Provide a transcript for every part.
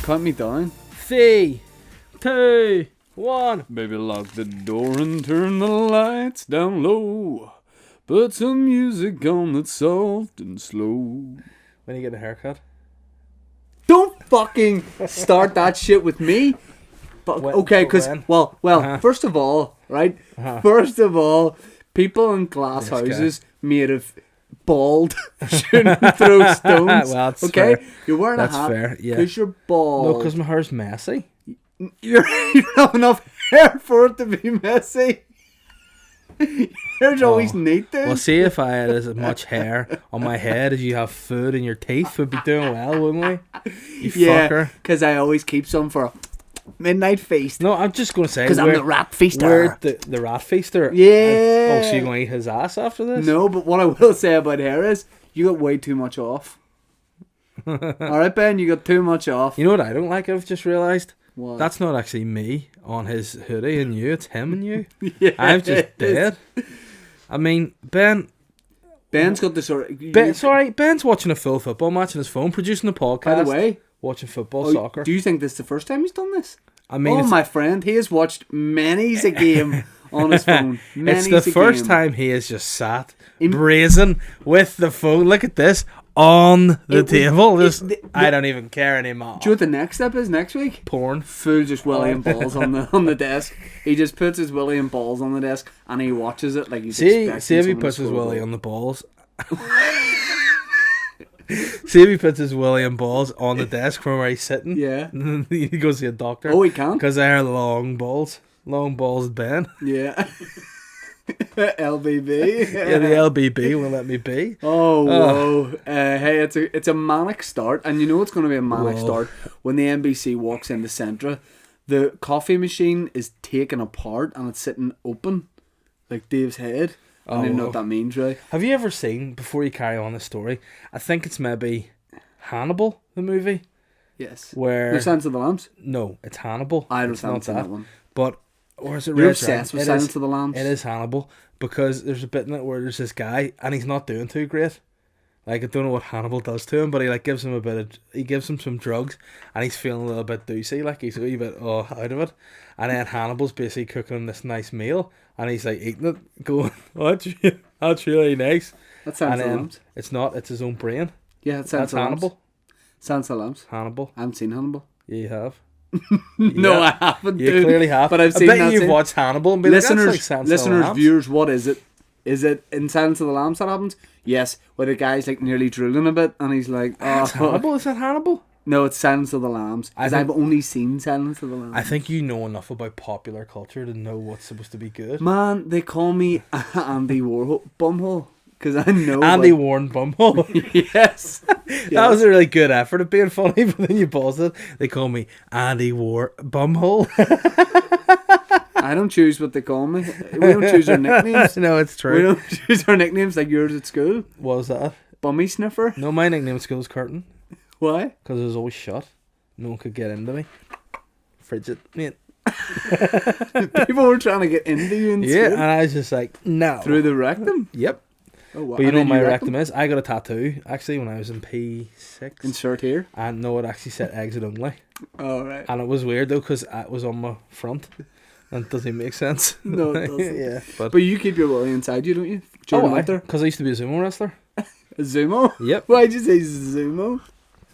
Count me down. 3, 2, 1. Baby, lock the door and turn the lights down low. Put some music on that's soft and slow. When you get a haircut? Don't fucking start that shit with me. But, okay, because, first of all, right? First of all, people in glass houses made of bald shouldn't throw stones. Well, that's okay? fair. You're wearing That's a hat fair, yeah. because you're bald. No, because my hair's messy. You don't have enough hair for it to be messy. Hair's always neat, dude. Well, see, if I had as much hair on my head as you have food in your teeth, we'd be doing well, wouldn't we? You fucker. Because I always keep some for a midnight feast. No, I'm just going to say... Because I'm the rat feaster. We're the rat feaster. Yeah. So you're going to eat his ass after this? No, but what I will say about hair is, you got way too much off. Alright, Ben, you got too much off. You know what I don't like, I've just realised? What? That's not actually me on his hoodie and you, it's him and you. Yeah, I'm just dead. I mean, Ben's got the sort of... Ben's watching a full football match on his phone, producing a podcast. By the way... Watching football, soccer. Do you think this is the first time he's done this? I mean... my friend, he has watched many's a game on his phone. It's the first time he has just sat brazen with the phone. Look at this. On the table. I don't even care anymore. Do you know what the next step is next week? Porn. Full just willy and balls on the desk. He just puts his willy and balls on the desk and he watches it like he's expecting See if he puts his willy on the balls. See if he puts his willy and balls on the desk from where he's sitting. Yeah. He goes to a doctor. Oh, he can't? Because they're long balls. Long balls, Ben. Yeah. LBB. Yeah, the LBB won't let me be. Oh, whoa. Hey, it's a manic start. And you know it's going to be a manic start when the NBC walks into Centra. The coffee machine is taken apart and it's sitting open. Like Dave's head. I don't even know what that means, really. Have you ever seen, before you carry on the story, I think it's maybe Hannibal, the movie? Yes. Where... The Silence of the Lambs? No, it's Hannibal. I don't know that one. But... Or is it You're obsessed with Silence of the Lambs? It is Hannibal, because there's a bit in it where there's this guy, and he's not doing too great. Like, I don't know what Hannibal does to him, but he gives him some drugs, and he's feeling a little bit doozy, like he's a wee bit out of it. And then Hannibal's basically cooking him this nice meal, and he's like eating it, going, oh, that's really nice. That sounds the Lambs. It's not, it's his own brain. Yeah, it sounds Hannibal. Sounds the Lambs. Hannibal. I haven't seen Hannibal. Yeah, you have. No, I haven't. You clearly have. But I've seen I bet you've watched Hannibal and be listeners, like, viewers, what is it? Is it in Silence of the Lambs that happens? Yes, where the guy's like nearly drooling a bit, and he's like, "Oh, Hannibal? Is that Hannibal?" No, it's Silence of the Lambs. Because I've only seen Silence of the Lambs. I think you know enough about popular culture to know what's supposed to be good. Man, they call me Andy Warhol Bumhole. Because I know Andy Warren Bumhole. Yes. That was a really good effort of being funny, but then you paused it. They call me Andy War Bumhole. I don't choose what they call me. We don't choose our nicknames. No, it's true. We don't choose our nicknames like yours at school. What was that? Bummy Sniffer. No, my nickname at school was Curtain. Why? Because it was always shut. No one could get into me. Frigid, mate. People were trying to get into you in school. Yeah, and I was just like, no. Through the rectum? Yep. Oh, wow. But you know what my rectum is? I got a tattoo, actually, when I was in P6. Insert here? And no, it actually said exit only. Oh, right. And it was weird, though, because it was on my front. And it doesn't make sense. No, it doesn't. Yeah, but you keep your willy inside you, don't you? During winter? Because I used to be a sumo wrestler. A Zumo? Yep. Why'd you say Zumo?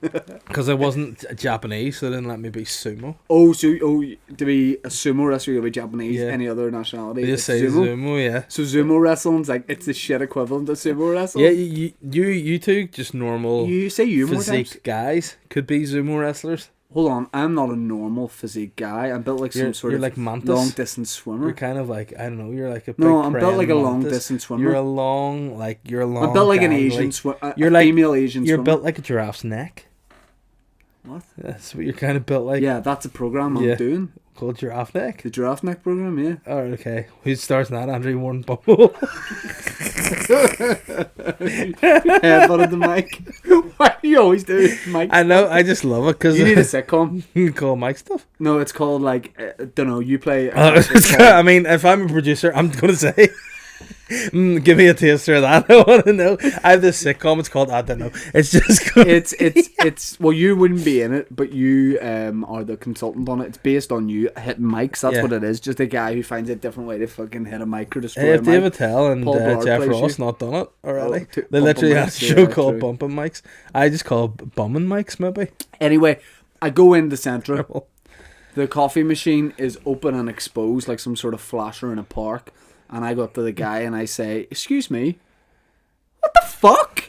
Because I wasn't Japanese, so they didn't let me be sumo. Oh, so to be a sumo wrestler, you'll be Japanese. Yeah. Any other nationality? They just say sumo, yeah. So sumo wrestling's like it's the shit equivalent of sumo wrestling. Yeah, you two, just normal. You say you physique guys could be sumo wrestlers. Hold on, I'm not a normal physique guy. I'm built like some sort of like Mantis. long distance swimmer. You're kind of like, I don't know, you're like a big I'm built like a Mantis. long distance swimmer. You're a long. I'm built like an Asian swimmer. You're like female Asian swimmer. You're built like a giraffe's neck. What? That's what you're kind of built like. Yeah, that's a program I'm doing. Called Giraffe Neck? The Giraffe Neck program, yeah. Oh, okay. Who stars in that? Andrew Warren Bumble. Headbutted the mic. Why do you always do Mike? I know, I just love it because you need a sitcom. You can call Mike stuff. No, it's called like don't know. You play. I mean, if I'm a producer, I'm gonna say Give me a taster of that. I want to know. I have this sitcom. It's called I Don't Know. It's just it's well, you wouldn't be in it, but you are the consultant on it. It's based on you hitting mics. That's what it is. Just a guy who finds a different way to fucking hit a mic or destroy a mic. David Tell and Jeff Ross not done it already. They literally have a show called Bumping Mics. I just call it Bumming Mics, maybe. Anyway, I go into Central. The coffee machine is open and exposed like some sort of flasher in a park. And I go up to the guy and I say, "Excuse me, what the fuck?"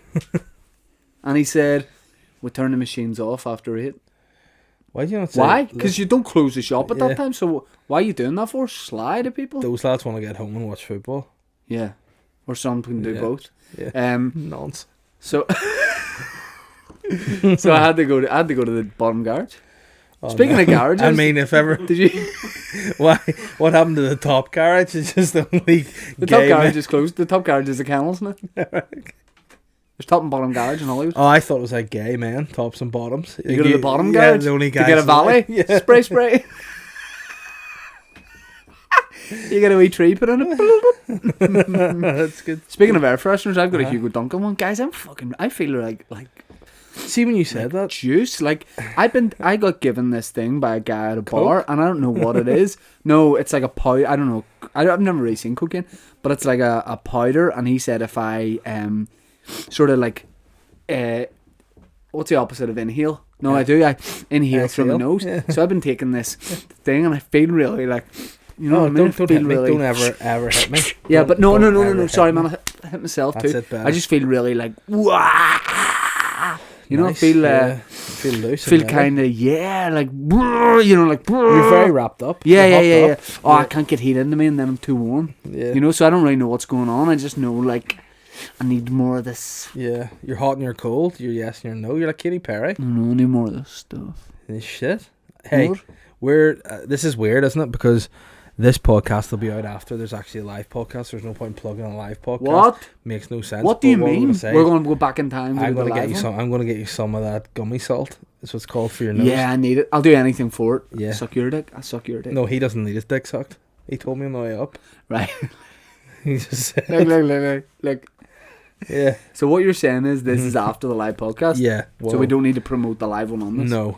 And he said, "We turn the machines off after 8. Why do you not say? Why? Because you don't close the shop at that time. So why are you doing that for? Sly to people? Those lads want to get home and watch football. Yeah. Or some can do both. Yeah. Nonsense. So so I had to go to the bottom garage. Speaking of garages, I mean, if ever did you? Why? What happened to the top garage? It's just only the top garage is closed. The top garage is the kennels now. There's top and bottom garage in Hollywood. Oh, I thought it was like gay, man. Tops and bottoms. You go to the bottom garage. The only guys to get a valet. Spray. You get a wee tree put on it. That's good. Speaking of air fresheners, I've got a Hugo Duncan one, guys. I feel like. See, when you said that juice, like I got given this thing by a guy at a bar, and I don't know what it is. No, it's like a powder. I don't know. I've never really seen cocaine, but it's like a powder. And he said if I sort of like what's the opposite of inhale? No, I do. I inhale through my nose. Yeah. So I've been taking this thing, and I feel really like. You know what I mean? Don't hit me. Don't ever hit me. Yeah, but no. Sorry, man. I hit myself too. I just feel really like. You know, nice, feel loose. Feel kind of, like, you know, like. You're very wrapped up. Yeah. Oh, I can't get heat into me and then I'm too warm. Yeah. You know, so I don't really know what's going on. I just know, like, I need more of this. Yeah. You're hot and you're cold. You're yes and you're no. You're like Katy Perry. No, I need more of this stuff. This shit. Hey, this is weird, isn't it? Because this podcast will be out after there's actually a live podcast. There's no point in plugging a live podcast. What? Makes no sense. What do you mean? We're going to go back in time. I'm going to get you some. I'm going to get you some of that gummy salt. That's what's called for your nose. Yeah, I need it. I'll do anything for it. Yeah. Suck your dick. I suck your dick. No, he doesn't need his dick sucked. He told me on the way up. Right. He just said. Look. Yeah. So what you're saying is this is after the live podcast. Yeah. So we don't need to promote the live one on this. No.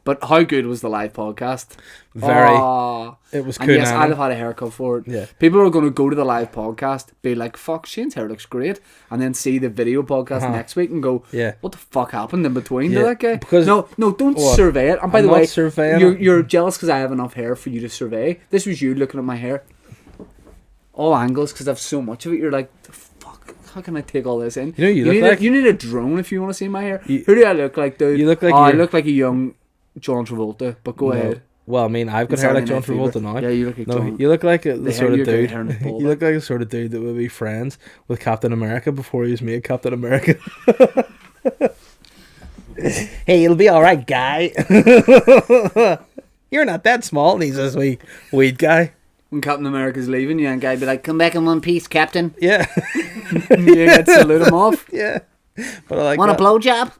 But how good was the live podcast? Very. It was cool. And yes, I'd have had a haircut for it. Yeah. People are going to go to the live podcast, be like, "Fuck, Shane's hair looks great," and then see the video podcast next week and go, "Yeah, what the fuck happened in between to that guy?" Because no, don't survey it. And by the way, you're jealous because I have enough hair for you to survey. This was you looking at my hair, all angles, because I have so much of it. You're like, "Fuck, how can I take all this in?" You know, you need a drone if you want to see my hair. Who do I look like, dude? You look like I look like a young John Travolta, but go ahead. Well, I mean, I've got hair like John Travolta now. Yeah, you look like John. You look like the sort of dude. You look like the sort of dude that would be friends with Captain America before he was made Captain America. Hey, it'll be all right, guy. You're not that small. And he's this wee weed guy. When Captain America's leaving, you and guy be like, "Come back in one piece, Captain." Yeah. You get to salute him off. Yeah. But I like want a blowjob?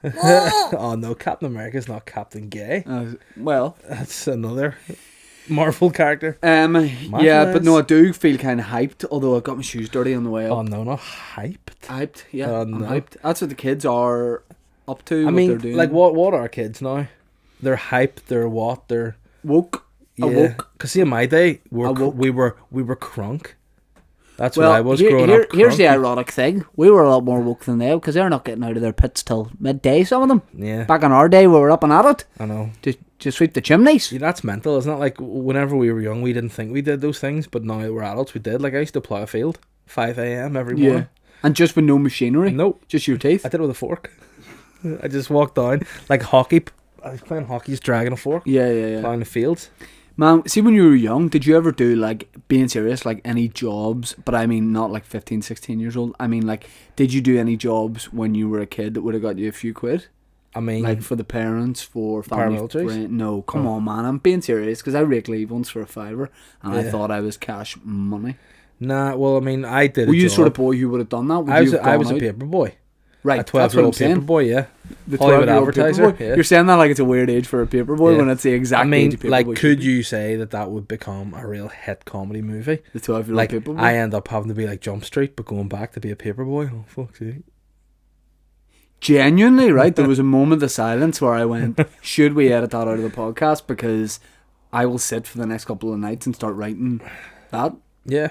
Oh no, Captain America's not Captain Gay. Well, that's another Marvel character. Yeah, but no, I do feel kind of hyped. Although I got my shoes dirty on the way up. Oh no, not hyped. Hyped, yeah, I'm hyped. That's what the kids are up to. I mean, they're doing. Like what are kids now? They're hyped. They're what? They're woke. Yeah, because see, in my day, we were crunk. That's what I was growing up. Here's the ironic thing. We were a lot more woke than they, because they're not getting out of their pits till midday, some of them. Yeah. Back in our day, we were up and at it. I know. To sweep the chimneys. Yeah, that's mental, isn't it? Like, whenever we were young, we didn't think we did those things, but now that we're adults, we did. Like, I used to plough a field, 5 a.m. every morning. Yeah. And just with no machinery? Nope. Just your teeth? I did it with a fork. I just walked down, like hockey. I was playing hockey, just dragging a fork. Yeah. Plowing the fields. Man, see, when you were young, did you ever do, like, being serious, like, any jobs? But I mean, not like 15, 16 years old. I mean, like, did you do any jobs when you were a kid that would have got you a few quid? I mean... Like, for the parents, for family... Paramilitaries? No, come on, man. I'm being serious, because I rake leave once for a $5, and I thought I was cash money. Nah, well, I mean, I did Were you the sort of boy who would have done that? I was a paper boy. Right, a 12-year-old Paperboy, yeah. The Hollywood 12-year-old advertiser. Paperboy. Yeah. You're saying that like it's a weird age for a Paperboy when it's the exact age of Paperboy. Like, could you say that would become a real hit comedy movie? The 12-year-old like, Paperboy? I end up having to be like Jump Street, but going back to be a Paperboy. Oh, fuck's sake. Genuinely, right? There was a moment of silence where I went, should we edit that out of the podcast? Because I will sit for the next couple of nights and start writing that. Yeah.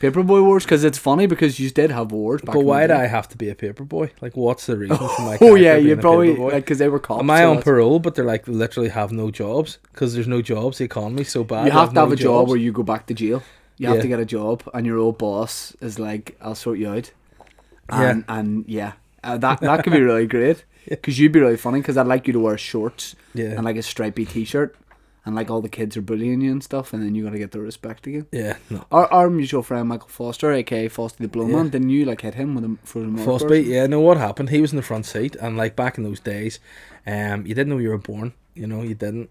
Paperboy Wars, because it's funny because you did have wars back. But why do I have to be a Paperboy? Like, what's the reason for my Oh yeah, being you a probably Paperboy? like because they were cops. Am I on parole? But they're like literally have no jobs because there's no jobs. The economy's so bad. You have to have a job jobs. where you go back to jail. You have to get a job, and your old boss is like, "I'll sort you out." And that could be really great because you'd be really funny because I'd like you to wear shorts and like a stripy t-shirt. And like all the kids are bullying you and stuff, and then you gotta get the respect again. Yeah. No. Our mutual friend Michael Foster, aka Frosty the Blowman, didn't you like hit him with a frozen Frostbite? Yeah. No, what happened? He was in the front seat, and like back in those days, you didn't know you were born. You know, you didn't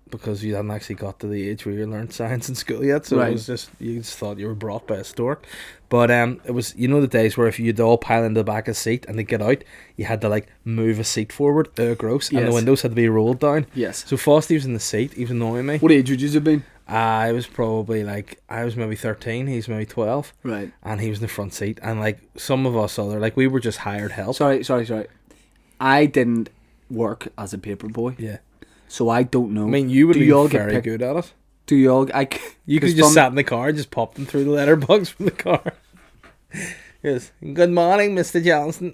because you hadn't actually got to the age where you learned science in school yet. So it was just you just thought you were brought by a stork. But it was the days where if you'd all pile into the back of the seat and they get out, you had to like move a seat forward, gross, and the windows had to be rolled down. Yes. So Frosty was in the seat, he was annoying me. What age would you have been? I was probably I was maybe 13, he's maybe 12. Right. And he was in the front seat, and like some of us other we were just hired help. Sorry. I didn't work as a Paperboy. Yeah. So I don't know. I mean, you would be very good at it. Do you all? You could just sat in the car, just popped them through the letterbox from the car. Yes. Good morning, Mr. Johnson.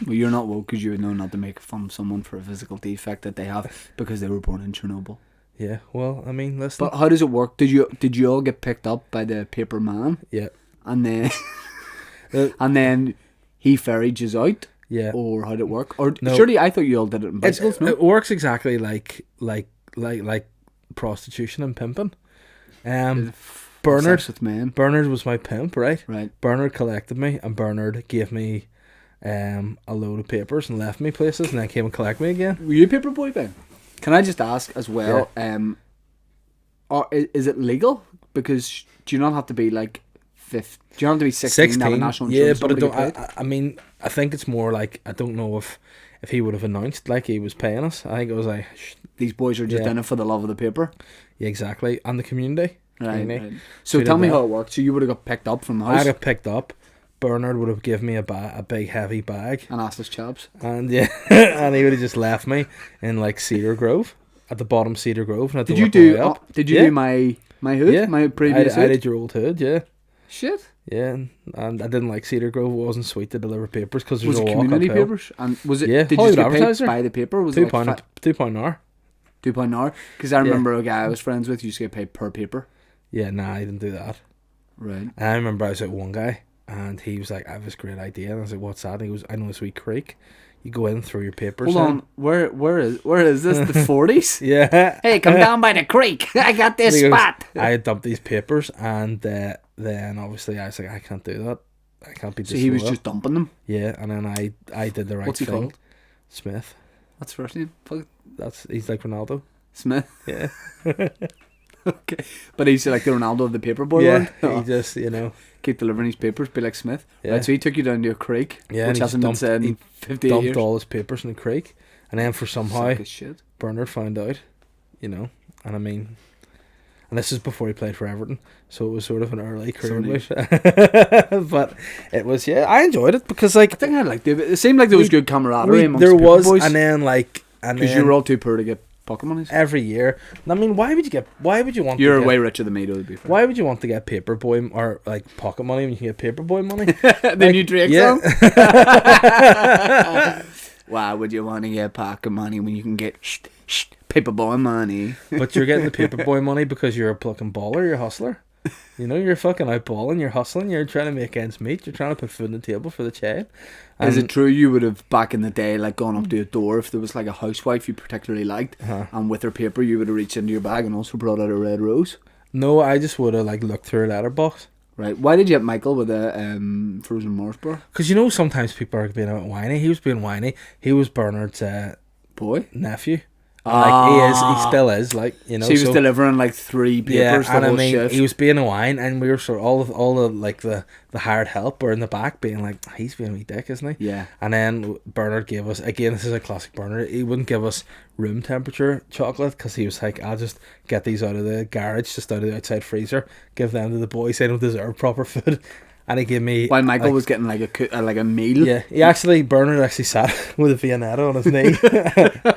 Well, you're not woke because you would know not to make fun of someone for a physical defect that they have because they were born in Chernobyl. Yeah. Well, I mean, listen. But how does it work? Did you all get picked up by the paper man? Yeah. And then and then he ferried you out. Yeah. Or how'd it work? Or no. Surely I thought you all did it in bicycles. It works exactly like prostitution and pimping. Bernard with men. Bernard was my pimp, right? Right. Bernard collected me, and Bernard gave me a load of papers and left me places, and then came and collect me again. Were you a Paperboy then? Can I just ask as well? Yeah. Is it legal? Because do you not have to be like 15? Do you not have to be 16? To have a national insurance but I mean, I think it's more like I don't know if he would have announced like he was paying us. I think it was like these boys are just in it for the love of the paper. Yeah, exactly, and the community. Right. So tell me how it worked. So you would have got picked up from the house. I got picked up. Bernard would have given me a big heavy bag and asked us chaps. And and he would have just left me in like Cedar Grove, at the bottom of Cedar Grove. And did you do my hood? Yeah. My previous hood? I did your old hood, yeah. Shit. Yeah, and I didn't like Cedar Grove. It wasn't sweet to deliver papers because there's a walk community uphill. Papers. And was it? Yeah, did you get paid by the paper? Was £2 an hour? £2 an hour. Because I remember a guy I was friends with used to get paid per paper. Yeah, nah, I didn't do that. Right. I remember I was at one guy, and he was like, "I have this great idea," and I was like, "What's that?" And he goes, "I know this wee creek. You go in, throw your papers." Hold on, where is this? The 40s? Yeah. Hey, come down by the creek. I got this spot. I had dumped these papers, and then obviously I was like, I can't do that. I can't be. So he was just dumping them. Yeah, and then I did the right What's he thing. called? Smith. That's first name. He's like Ronaldo. Smith. Yeah. Okay, but he's like the Ronaldo of the Paperboy world. Yeah, he just keep delivering his papers, be like Smith. Yeah. Right, so he took you down to a creek, yeah, which hasn't been said in 58 years. Dumped all his papers in the creek, and then for somehow Bernard found out, and I mean, and this is before he played for Everton, so it was sort of an early career move. But it was, I enjoyed it because I think I liked it. It seemed like there was good camaraderie amongst there was, boys. and then because you were all too poor to get pocket monies every year. I mean, why would you want? You're way richer than me, though. To be fair. Why would you want to get Paperboy or like pocket money when you can get Paperboy money? The new Drake song. Why would you want to get pocket money when you can get Paperboy money? But you're getting the Paperboy money because you're a plucking baller, you're a hustler. You're fucking out balling, you're hustling, you're trying to make ends meet, you're trying to put food on the table for the child. Is it true you would have back in the day gone up to a door if there was like a housewife you particularly liked, and with her paper you would have reached into your bag and also brought out a red rose? No, I just would have looked through a letterbox. Right. Why did you get Michael with a frozen Mars bar? Because sometimes people are being a bit whiny. He was being whiny. He was Bernard's boy nephew, Like he still is. Like, you know, so he was delivering like 3 papers. Yeah, and the whole shift. he was being a wine, and we were sort of all the like the hired help were in the back being like, he's being a wee dick, isn't he? Yeah. And then Bernard gave us, again, this is a classic Bernard. He wouldn't give us room temperature chocolate because he was like, I'll just get these out of the garage, just out of the outside freezer, give them to the boys. They don't deserve proper food. And he gave me... While Michael was getting like a meal. Yeah, Bernard actually sat with a Viennetta on his knee.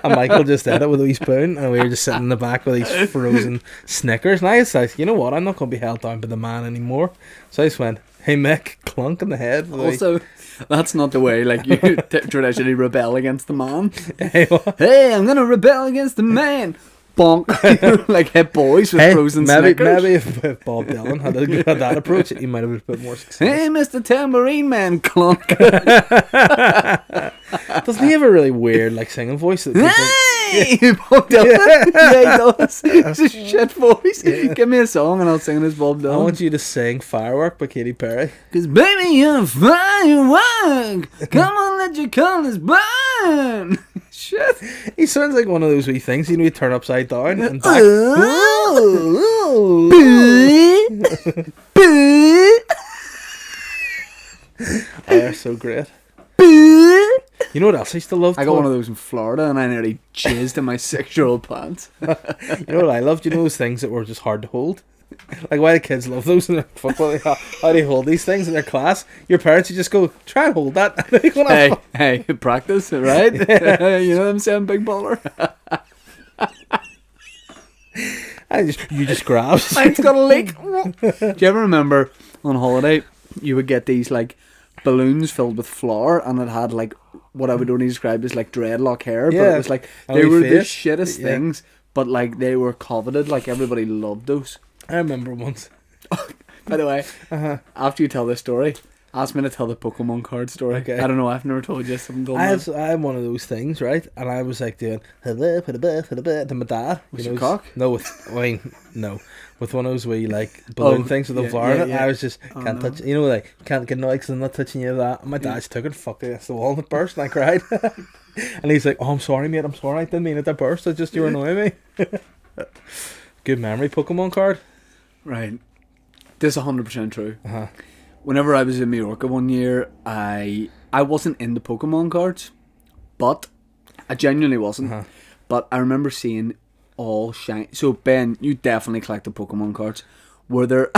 And Michael just did it with a wee spoon. And we were just sitting in the back with these frozen Snickers. And I was like, you know what? I'm not going to be held down by the man anymore. So I just went, hey Mick, clunk in the head. Also, that's not the way like you traditionally rebel against the man. Hey, hey, I'm going to rebel against the man. Bonk. Like hit boys with frozen Snickers. Maybe if Bob Dylan had that approach, he might have been a bit more successful. Hey, Mr. Tambourine Man, clunk. Doesn't he have a really weird like singing voice? That hey, Bob Dylan. Yeah, he does. It's a shit voice. Yeah. Give me a song and I'll sing it as Bob Dylan. I want you to sing "Firework" by Katy Perry. 'Cause baby, you're a firework. Come on, let your colours burn. Shit. He sounds like one of those wee things, you know, you turn upside down and back. They're so great. You know what else I used to love? I got one of those in Florida and I nearly jizzed in my 6-year-old pants. You know what I loved? You know those things that were just hard to hold? Like, why do kids love those in their football? How do you hold these things in their class? Your parents would just go, try and hold that. Hey, practice, right? Yeah. You know what I'm saying, big baller? You just grab. Mine's got a leak. Do you ever remember on holiday, you would get these, like, balloons filled with flour and it had, like, what I would only describe as, like, dreadlock hair, but it was, like, they were the shittest things, but, like, they were coveted, like, everybody loved those. I remember once. By the way, after you tell this story, ask me to tell the Pokemon card story. Okay. I don't know, I've never told you something. I had one of those things, right? And I was like doing to my dad. With your cock? No, with one of those wee like balloon things with the flower in it. I was just can't touch. You know, like can't get noise because I'm not touching you with that. And my dad just took it, fucked it against the wall, and it burst, and I cried. And he's like, "Oh, I'm sorry, mate. I'm sorry. I didn't mean it to burst. It's just you were annoying me." Good memory, Pokemon card. Right. This is 100% true. Whenever I was in Mallorca one year, I wasn't into Pokemon cards, but I genuinely wasn't. But I remember seeing all shiny. So Ben, you definitely collected Pokemon cards. Were there?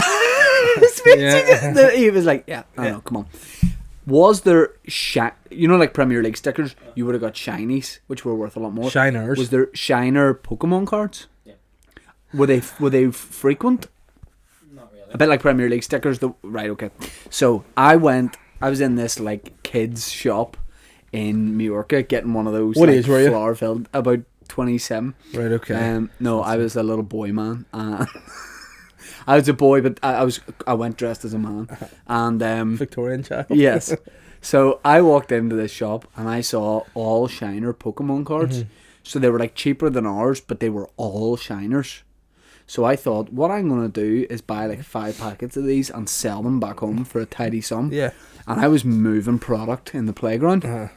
He was like, "Yeah, I know. Come on." Was there you know, like Premier League stickers? You would have got shinies, which were worth a lot more. Shiners. Was there shiner Pokemon cards? Yeah. Were they frequent? A bit like Premier League stickers, though. Right, okay. So I was in this like kids shop in Mallorca getting one of those. What age were you? Flower filled, about 27. Right, okay. No, I was a little boy man. I was a boy, but I went dressed as a man. And Victorian child. Yes. So I walked into this shop and I saw all shiner Pokemon cards. So they were like cheaper than ours, but they were all shiners. So I thought, what I'm going to do is buy like 5 packets of these and sell them back home for a tidy sum. Yeah. And I was moving product in the playground. I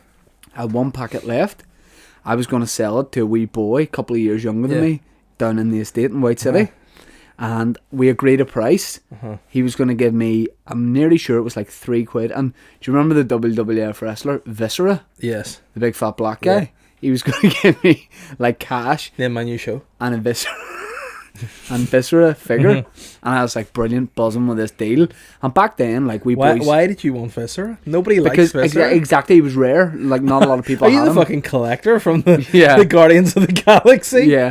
had 1 packet left. I was going to sell it to a wee boy, a couple of years younger than me, down in the estate in White City. And we agreed a price. He was going to give me, I'm nearly sure it was like £3. And do you remember the WWF wrestler, Viscera? Yes. The big fat black guy? Yeah. He was going to give me like cash. Name my new show. And a Viscera. And Viscera figure. And I was like, brilliant, buzzing with this deal. And back then, like, boys. Why did you want Viscera? Nobody likes Viscera. Exactly, he was rare. Like, not a lot of people Are you had the him. fucking collector from the Guardians of the Galaxy? Yeah.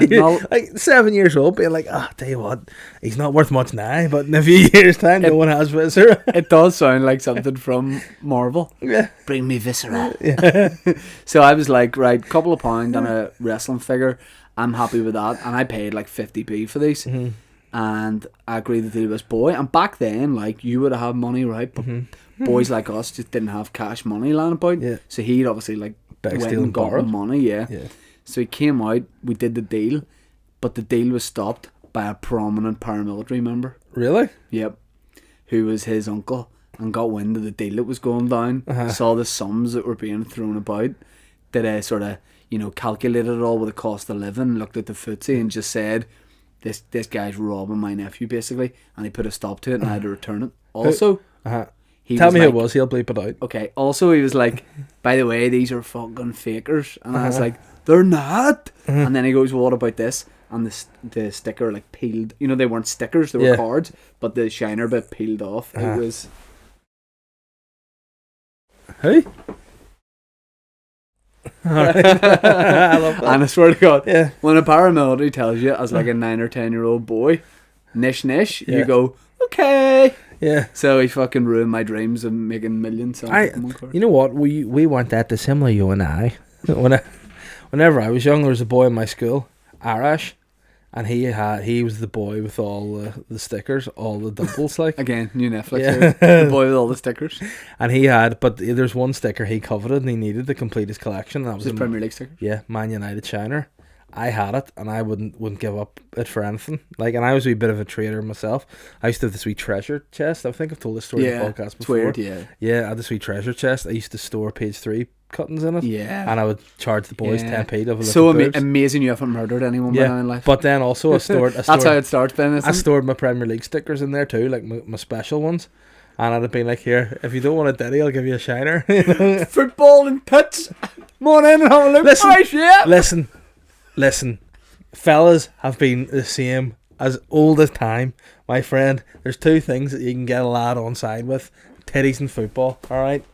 Like 7 years old, being like, tell you what, he's not worth much now, but in a few years' time, no one has Viscera. It does sound like something from Marvel. Yeah. Bring me Viscera. Yeah. So I was like, right, couple of pound on a wrestling figure. I'm happy with that, and I paid like 50p for these, and I agreed to do this boy. And back then, like, you would have money, right? But boys like us just didn't have cash money lying about. Yeah. So he'd obviously like went and got money. Yeah. So he came out. We did the deal, but the deal was stopped by a prominent paramilitary member. Really? Yep. Who was his uncle and got wind of the deal that was going down. Saw the sums that were being thrown about. did a sort of, calculated it all with the cost of living, looked at the footsie and just said, this guy's robbing my nephew, basically. And he put a stop to it and I had to return it. Also, tell me who it was, he'll bleep it out. Okay, also he was like, by the way, these are fucking fakers. And I was like, they're not. And then he goes, well, what about this? And the sticker like peeled. They weren't stickers, they were cards, but the shiner bit peeled off. It was... Who? Alright. I love that. And I swear to God, when a paramilitary tells you as like a 9 or 10-year-old boy, nish, you go, okay. Yeah. So he fucking ruined my dreams of making millions on Pokemon cards. You know what? We weren't that dissimilar, you and I. Whenever I was young, there was a boy in my school, Arash, and he was the boy with all the stickers, all the doubles, like. Again, new Netflix. The boy with all the stickers. And but there's one sticker he coveted and he needed to complete his collection. And that was his Premier League sticker. Yeah, Man United shiner. I had it and I wouldn't give up it for anything. Like, and I was a wee bit of a trader myself. I used to have this wee treasure chest. I think I've told this story in the podcast before. It's weird, Yeah, I had this wee treasure chest. I used to store page 3 cuttings in it. Yeah. And I would charge the boys 10p to so amazing you haven't murdered anyone by now in life. But then also I stored that's how it starts, Ben. I stored my Premier League stickers in there too, like my special ones. And I'd have been like, here, if you don't want a Diddy, I'll give you a shiner. Football and pits. Come on in and have a look. Listen. Fellas have been the same as old as time, my friend. There's 2 things that you can get a lad on side with: titties and football. All right.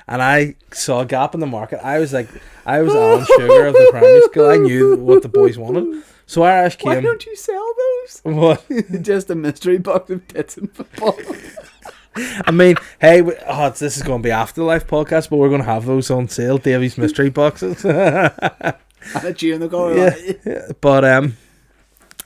And I saw a gap in the market. I was Alan Sugar of the primary school. I knew what the boys wanted. So Irish came. Why don't you sell those? What? Just a mystery box of tits and football. I mean, hey, this is going to be Afterlife podcast, but we're going to have those on sale. Davy's mystery boxes. And a G in the car. Yeah. But I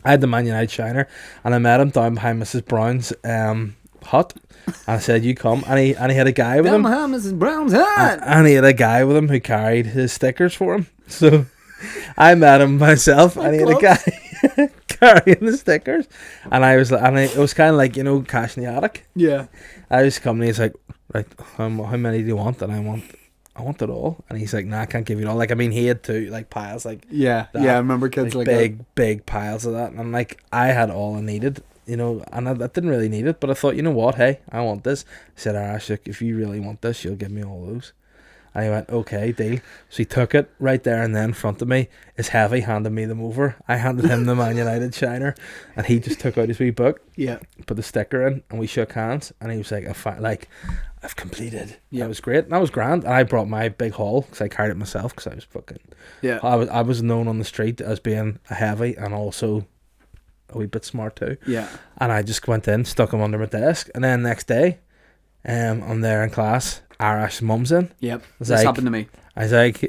had the Man United shiner, and I met him down behind Mrs. Brown's hut, and I said, "You come," and he had a guy with him. Behind Mrs. Brown's hut. And he had a guy with him who carried his stickers for him. So I met him myself, and he had a guy carrying the stickers, and it was kind of like, cash in the attic. Yeah. I was coming, he's like, right, how many do you want? And I want it all. And he's like, nah, I can't give you it all. Like, I mean, he had 2 like piles, like I remember kids like big piles of that. And like, I had all I needed, and I didn't really need it, but I thought, you know what, hey, I want this. I said, Arash, if you really want this, you'll give me all those. And he went, okay, deal. So he took it right there and then in front of me. It's heavy, handed me them over. I handed him the Man United shiner, and he just took out his wee book, put the sticker in, and we shook hands. And he was like, I've completed. Yeah, it was great. And that was grand. And I brought my big haul because I carried it myself because I was fucking. Yeah. I was known on the street as being a heavy and also a wee bit smart too. Yeah. And I just went in, stuck him under my desk, and then next day, I'm there in class. Arash's mum's in. Yep. This happened to me. I was like,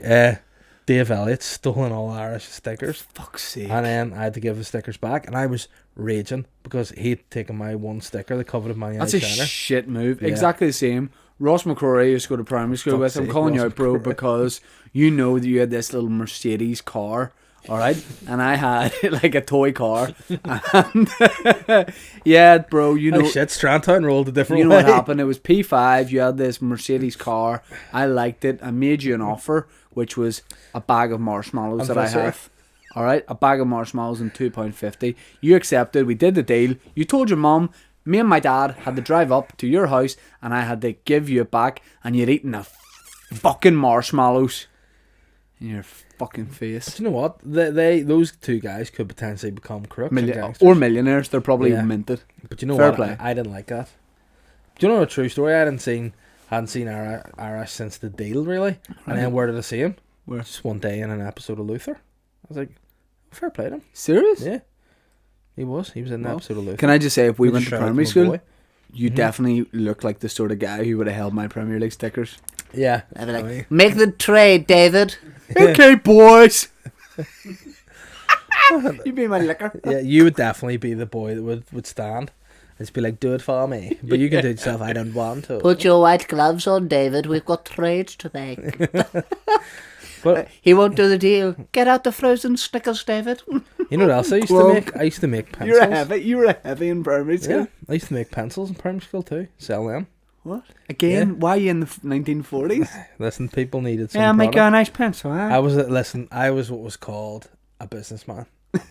Dave Elliott's stolen all Arash's stickers. Fuck's sake. And then I had to give the stickers back, and I was raging because he'd taken my one sticker, the coveted Man United That's a shiner. shit move. Yeah. Exactly the same. Ross McCrory used to go to primary school with. I'm calling you out, bro, because you know that you had this little Mercedes car. All right, and I had like a toy car, and yeah, bro, shit, Strandtown rolled a different way. You know what happened? It was P5. You had this Mercedes car. I liked it. I made you an offer, which was a bag of marshmallows that I have. All right, a bag of marshmallows and £2.50. You accepted. We did the deal. You told your mum. Me and my dad had to drive up to your house, and I had to give you it back, and you'd eaten a fucking marshmallows in your fucking face. But you know what? Those 2 guys could potentially become crooks or millionaires. They're probably minted. But you know Fair what? Play. I didn't like that. Do you know a true story? I hadn't seen Arash since the deal, really. And then where did I see him? Where? Just one day in an episode of Luther. I was like, fair play to him. Serious? Yeah. He was in an episode of Luther. Can I just say, if we went to primary school, you definitely look like the sort of guy who would have held my Premier League stickers. Yeah. I'd be like, make the trade, David. Okay, boys. You'd be my liquor. Yeah, you would definitely be the boy that would stand. Just be like, do it for me. But you can do it yourself. I don't want to. Put your white gloves on, David. We've got trades to make. But he won't do the deal. Get out the frozen Snickers, David. You know what else I used to make? I used to make pencils. You were a heavy in primary school. Yeah, I used to make pencils in primary school too. Sell them. What? Again? Yeah. Why in the 1940s? Listen, people needed some Yeah, make product. you a nice pencil, huh? I was what was called a businessman.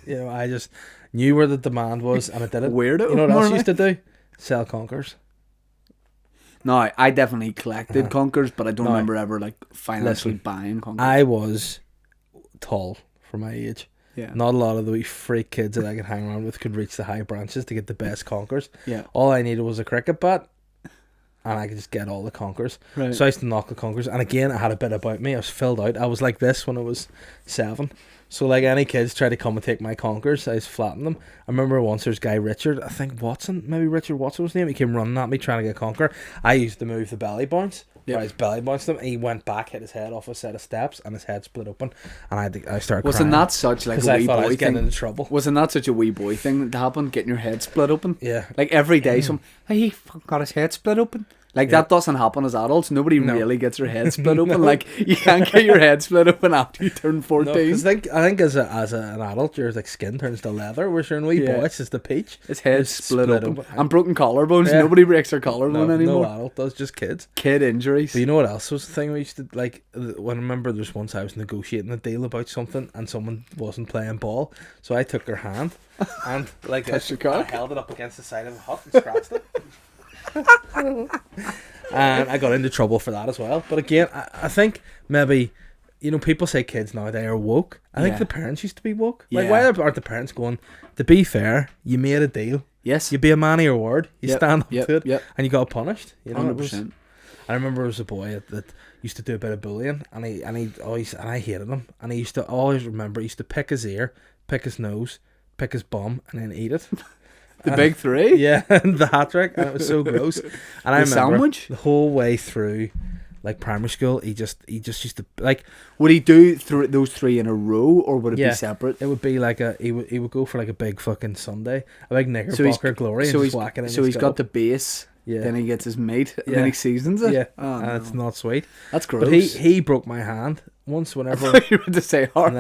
You know, I just knew where the demand was and I did it. Weirdo. You know what more else I or used to do? Sell conkers. No, I definitely collected conkers, but I don't No. remember ever like financially Listen, buying conkers. I was tall for my age. Yeah. Not a lot of the wee freak kids that I could hang around with could reach the high branches to get the best conkers. Yeah. All I needed was a cricket bat, and I could just get all the conkers. Right. So I used to knock the conkers, and again, I had a bit about me. I was filled out. I was like this when I was 7. So like any kids try to come and take my conkers, I just flattened them. I remember once there's guy Richard, I think Watson, maybe Richard Watson was his name. He came running at me trying to get a conker. I used to move the belly bounce. Yep. I just belly bounced him. He went back, hit his head off a set of steps, and his head split open. And I started Wasn't crying. that such like a Because I wee thought I boy was getting thing? into trouble. Wasn't that such a wee boy thing that happened? Getting your head split open? Yeah. Like every day, hey, he fucking got his head split open. Like that doesn't happen as adults. Nobody really gets their head split open. Like you can't get your head split open after you turn 14. No, because I think as an adult, your like skin turns to leather. Whereas you're in wee boy, it's just the peach. His head's It's split open. And broken collarbones. Yeah. Nobody breaks their collarbone anymore. No adult does, just kids. Kid injuries. But you know what else was the thing we used to like? When I remember there's once I was negotiating a deal about something and someone wasn't playing ball, so I took their hand and like Touched your I cock? held it up against the side of the hut and scratched it. And I got into trouble for that as well. But again, I think maybe, you know, people say kids nowadays are woke. I think the parents used to be woke. Like, why aren't the parents going, to be fair, you made a deal. Yes. You be a man of your word. You stand up to it. Yep. And you got punished. You know, 100%. I remember there was a boy that used to do a bit of bullying, and I hated him. And he used to always remember, he used to pick his ear, pick his nose, pick his bum, and then eat it. The big three? Yeah, the hat trick, and it was so gross. And I remember sandwich? the whole way through, like primary school, he just used to like. Would he do those three in a row, or would it be separate? It would be like he would go for like a big fucking Sunday, a big Knickerbocker glory, and just whack it in. So he's got the base. Yeah. Then he gets his meat, and then he seasons it. Yeah, oh, and it's not sweet. That's gross. But he broke my hand once. Whenever you were to say hard.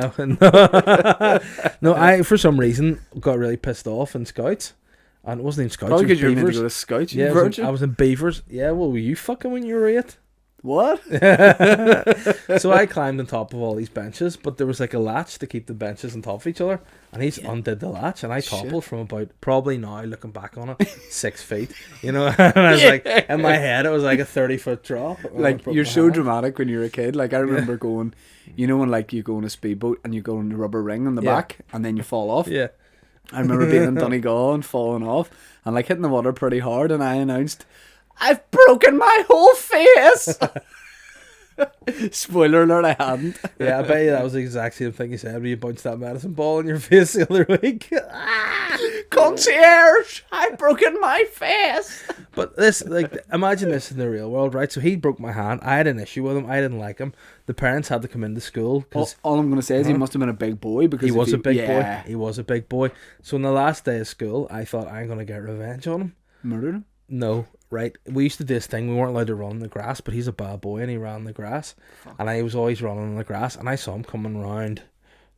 No, I for some reason got really pissed off in Scouts. And it wasn't even Scouts. Probably because because you were meant to go to Scouts. Yeah, I was in Beavers. Yeah, well, were you fucking when you were 8? What? So I climbed on top of all these benches, but there was like a latch to keep the benches on top of each other, and he undid the latch, and I toppled from about, probably now looking back on it, 6 feet. You know, and I was like, in my head, it was like a 30-foot drop. Like, you're so dramatic when you're a kid. Like, I remember going, you know, when like you go on a speedboat and you go on the rubber ring on the back, and then you fall off. Yeah. I remember being in Donegal and falling off and like hitting the water pretty hard, and I announced, I've broken my whole face. Spoiler alert, I hadn't. Yeah, I bet you that was the exact same thing you said when you bounced that medicine ball in your face the other week. Concierge, I've broken my face. But this, like, imagine this in the real world, right? So he broke my hand. I had an issue with him. I didn't like him. The parents had to come into school. All I'm going to say is he must have been a big boy, because he was a big boy. He was a big boy. So on the last day of school, I thought, I'm going to get revenge on him. Murdered him? No, right? We used to do this thing. We weren't allowed to run in the grass, but he's a bad boy and he ran in the grass. Fuck. And I was always running in the grass, and I saw him coming round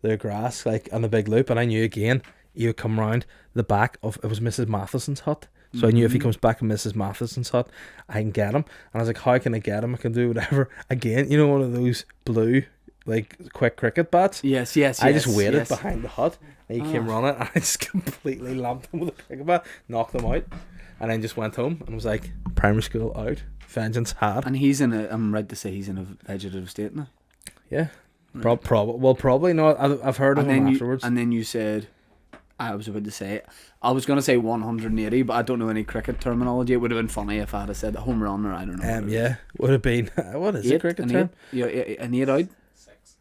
the grass, like on a big loop, and I knew again he would come round the back of, it was Mrs. Matheson's hut. So I knew if he comes back in Mrs. Matheson's hut, I can get him. And I was like, how can I get him? I can do whatever. Again, you know, one of those blue, like, quick cricket bats? Yes. I just waited behind the hut, and he came running, and I just completely lamped him with a cricket bat, knocked him out, and then just went home and was like, primary school out, vengeance had. And he's in a, I'm right to say he's in a vegetative state now? Yeah. Right. Probably not. I've heard of him afterwards. And then you said, I was going to say 180, but I don't know any cricket terminology. It would have been funny if I had said home run, or I don't know. Yeah, would have been. What is eight, a cricket term? Yeah, an 8 out.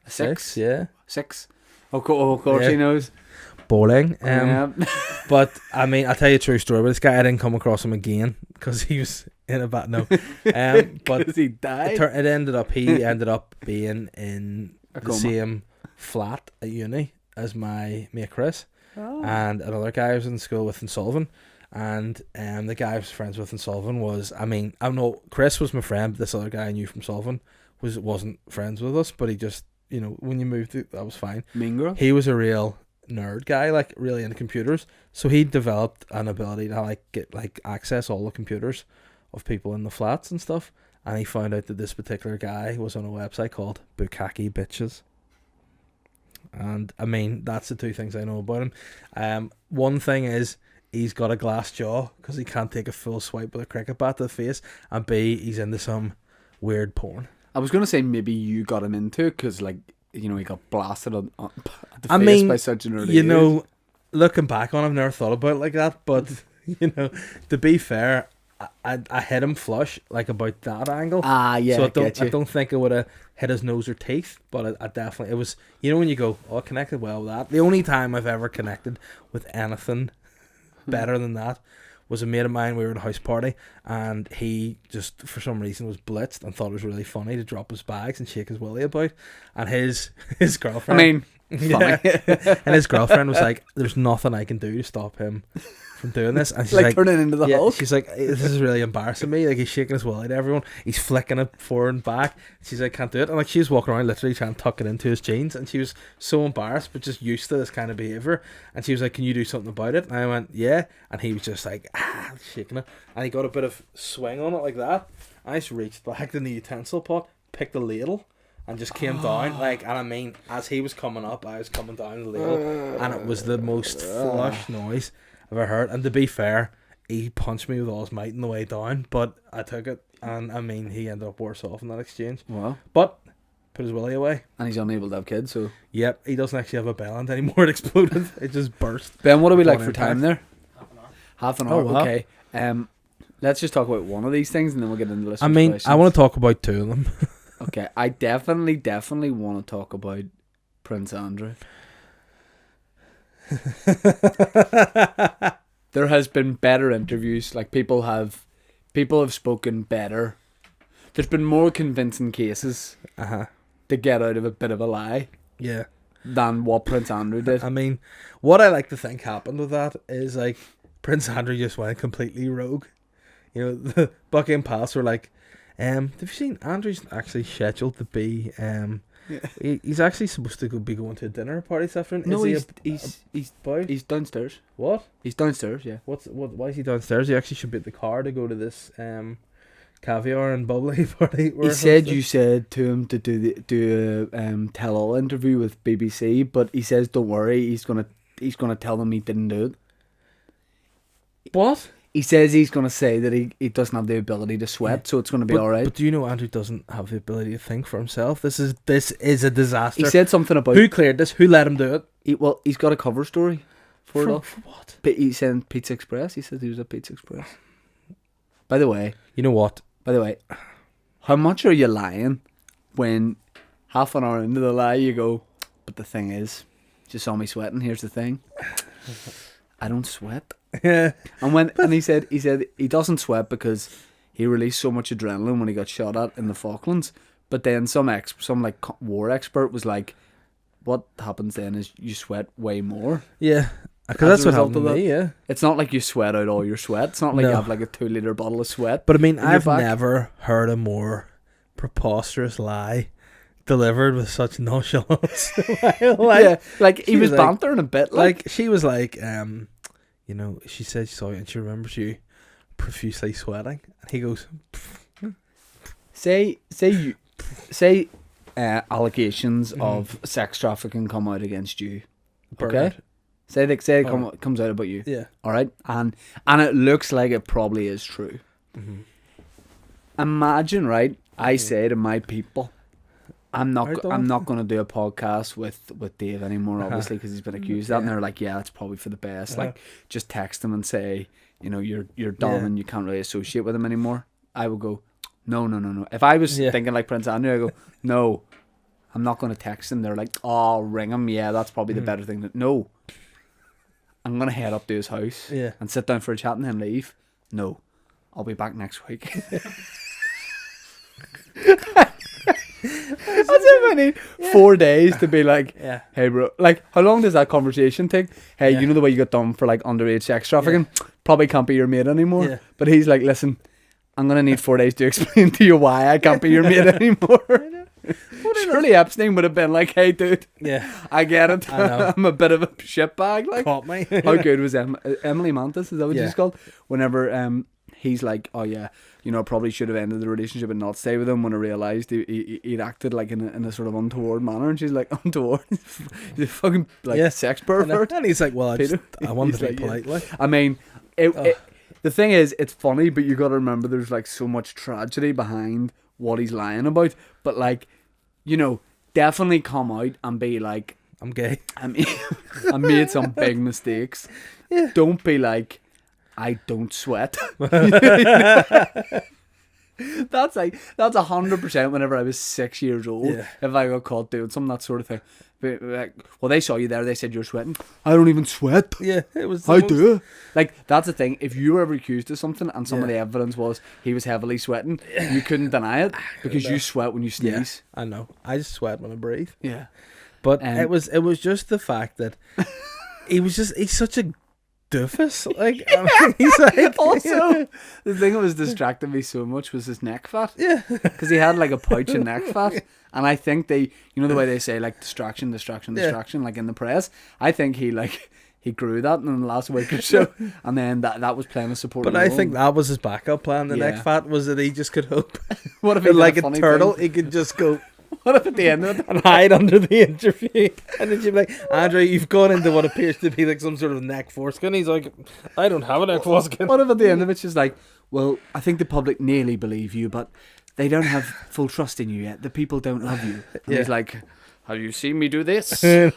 Six. Yeah. 6. Of course he knows. Bowling. But I mean, I'll tell you a true story. But this guy, I didn't come across him again because he was in a bad no. But he died. It ended up he ended up being in the same flat at uni as my mate Chris. And another guy I was in school with in Sullivan, and the guy I was friends with in Sullivan was, I know Chris was my friend, but this other guy I knew from Sullivan wasn't friends with us, but he just, you know, when you moved that was fine. Mean girl? He was a real nerd guy, like really into computers, so he developed an ability to like get like access all the computers of people in the flats and stuff, and he found out that this particular guy was on a website called Bukkake Bitches. And I mean, that's the two things I know about him. One thing is he's got a glass jaw because he can't take a full swipe with a cricket bat to the face, and B, he's into some weird porn. I was gonna say maybe you got him into it because, like, you know, he got blasted on the face by such an early age. Looking back on it, I've never thought about it like that, but to be fair, I hit him flush, like, about that angle. Yeah. So I don't think it would have hit his nose or teeth, but I definitely, it was, when you go, oh, I connected well with that. The only time I've ever connected with anything better than that was a mate of mine. We were at a house party, and he just, for some reason, was blitzed and thought it was really funny to drop his bags and shake his willy about. And his girlfriend, funny. And his girlfriend was like, "There's nothing I can do to stop him from doing this." And she's like turning into the Hulk. She's like, "This is really embarrassing me. Like, he's shaking his willy to everyone. He's flicking it forward and back." She's like, "Can't do it." And like, she was walking around literally trying to tuck it into his jeans, and she was so embarrassed, but just used to this kind of behavior. And she was like, "Can you do something about it?" And I went, "Yeah." And he was just like, shaking it, and he got a bit of swing on it like that. I just reached back in the utensil pot, picked a ladle, and just came down, like, and I mean, as he was coming up, I was coming down the ladle, and it was the most flush noise I've ever heard. And to be fair, he punched me with all his might on the way down, but I took it, and I mean, he ended up worse off in that exchange. Wow. But put his willy away. And he's unable to have kids, so... Yep, he doesn't actually have a bell end anymore. It exploded. It just burst. Ben, what are we like for time there? Half an hour. Oh, wow. Okay. Let's just talk about one of these things, and then we'll get into listeners' I mean, questions. I want to talk about two of them. Okay, I definitely want to talk about Prince Andrew. There has been better interviews. Like, people have spoken better. There's been more convincing cases to get out of a bit of a lie. Yeah. Than what Prince Andrew did. I mean, what I like to think happened with that is, like, Prince Andrew just went completely rogue. The Buckingham Palace were like, have you seen Andrew's actually scheduled to be he's actually supposed to be going to a dinner party this afternoon. No, is he's boy? He's downstairs. What? He's downstairs, yeah. Why is he downstairs? He actually should be at the car to go to this caviar and bubbly party. He said you said to him to do a tell-all interview with BBC, but he says don't worry, he's gonna tell them he didn't do it. What? He says he's gonna say that he doesn't have the ability to sweat, so it's gonna be all right. But do you know Andrew doesn't have the ability to think for himself? This is a disaster. He said something about who cleared this. Who let him do it? He's got a cover story for what? He sent Pizza Express. He said he was at Pizza Express. By the way, you know what? By the way, how much are you lying when half an hour into the lie you go, but the thing is, you saw me sweating. Here's the thing, I don't sweat. Yeah. And he said he doesn't sweat because he released so much adrenaline when he got shot at in the Falklands. But then some war expert was like, what happens then is you sweat way more. Yeah. Because that's what happened to me, yeah. It's not like you sweat out all your sweat. It's not like you have like a 2-litre bottle of sweat. But I mean, I've never heard a more preposterous lie delivered with such nonchalance. Yeah, like he was bantering a bit. Like she was like, she said she saw you and she remembers you profusely sweating. And he goes, say allegations of sex trafficking come out against you. Okay? Say it comes out about you. Yeah. All right? And it looks like it probably is true. Mm-hmm. Imagine, right? I say to my people, I'm not going to do a podcast with Dave anymore, obviously, because he's been accused of that. And they're like, yeah, that's probably for the best. Like, just text him and say, you're dumb and you can't really associate with him anymore. I would go, no. If I was thinking like Prince Andrew, I go, no, I'm not going to text him. They're like, oh, ring him. Yeah, that's probably the better thing. No. I'm going to head up to his house and sit down for a chat and then leave. No. I'll be back next week. That's it, I need 4 days to be like, hey bro, like how long does that conversation take? Hey, you know the way you got done for like underage sex trafficking? Probably can't be your mate anymore. But he's like, listen, I'm going to need 4 days to explain to you why I can't be your mate anymore. Surely Epstein would have been like, hey dude, I get it. I'm a bit of a shitbag. Like, caught me. How good was Emily Mantis? Is that what she's called? Whenever he's like, oh yeah, you know, I probably should have ended the relationship and not stay with him when I realised he'd acted like in a sort of untoward manner. And she's like, untoward? He's a fucking like sex pervert. And he's like, well, I wanted to be polite. Like. I mean, the thing is, it's funny, but you got to remember there's like so much tragedy behind what he's lying about. But like, you know, definitely come out and be like, I'm gay. I made some big mistakes. Yeah. Don't be like, I don't sweat. That's 100% whenever I was 6 years old. Yeah. If I got caught doing some that sort of thing. But like, well, they saw you there. They said you're sweating. I don't even sweat. Yeah, it was. I do. Like, that's the thing. If you were ever accused of something and some of the evidence was he was heavily sweating, you couldn't deny it because you sweat when you sneeze. Yeah, I know. I just sweat when I breathe. Yeah. But it was just the fact that he's such a doofus. Like, I mean, he's like, also, the thing that was distracting me so much was his neck fat. Yeah. Because he had like a pouch of neck fat. And I think you know the way they say like distraction, like in the press. I think he grew that in the last week or so. And then that was playing a supporting role. But I think that was his backup plan. The neck fat was that he just could hope. What if he like a turtle, he could just go. What if at the end of it and hide under the interview, and then she'd be like, Andre, you've gone into what appears to be like some sort of neck foreskin. He's like, I don't have a neck foreskin. What if at the end of it she's like, well, I think the public nearly believe you, but they don't have full trust in you yet. The people don't love you. And he's like, have you seen me do this? And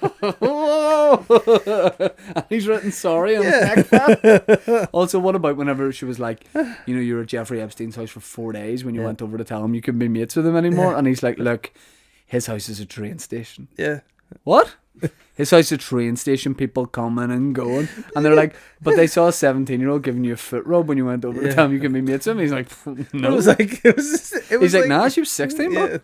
he's written sorry on his neck fat. Also, what about whenever she was like, you know, you were at Jeffrey Epstein's house for 4 days when you went over to tell him you couldn't be mates with him anymore? And he's like, look, his house is a train station. Yeah. What? His house is a train station, people coming and going. And they're like, but they saw a 17-year-old giving you a foot rub when you went over to tell him you can be mates with him. He's like, no. He's like, nah, she was 16, bro.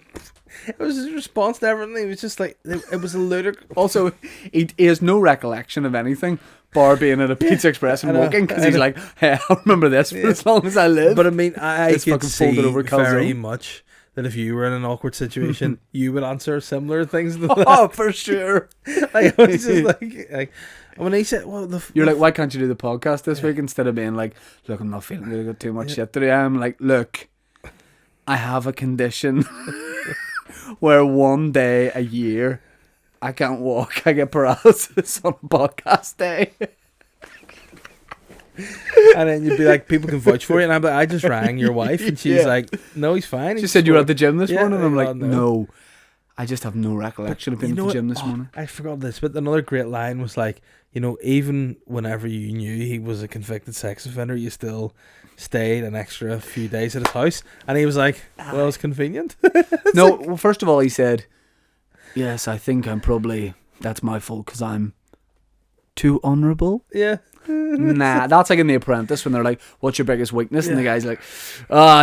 It was his response to everything. It was just like, it was a ludicrous. Also, he has no recollection of anything bar being at a Pizza Express and walking, because he's like, hey, I'll remember this for as long as I live. But I mean, I could see over very much that if you were in an awkward situation, you would answer similar things to that. Oh, for sure. Like, I was just like when he said, well, you're like, why can't you do the podcast this week? Instead of being like, look, I'm not feeling good, I got too much shit today. I'm like, look, I have a condition where one day a year I can't walk. I get paralysis on a podcast day. And then you'd be like, people can vouch for you. And I'm like, I just rang your wife. And she's like, no, he's fine. She said you were at the gym this morning. And I'm like, no. No. I just have no recollection of being at the gym this morning. I forgot this, but another great line was like, you know, even whenever you knew he was a convicted sex offender, you still stayed an extra few days at his house. And he was like, well, it's convenient. No, well, first of all, he said, yes, I think that's my fault because I'm too honourable. Yeah. Nah, that's like in The Apprentice when they're like, what's your biggest weakness? And the guy's like,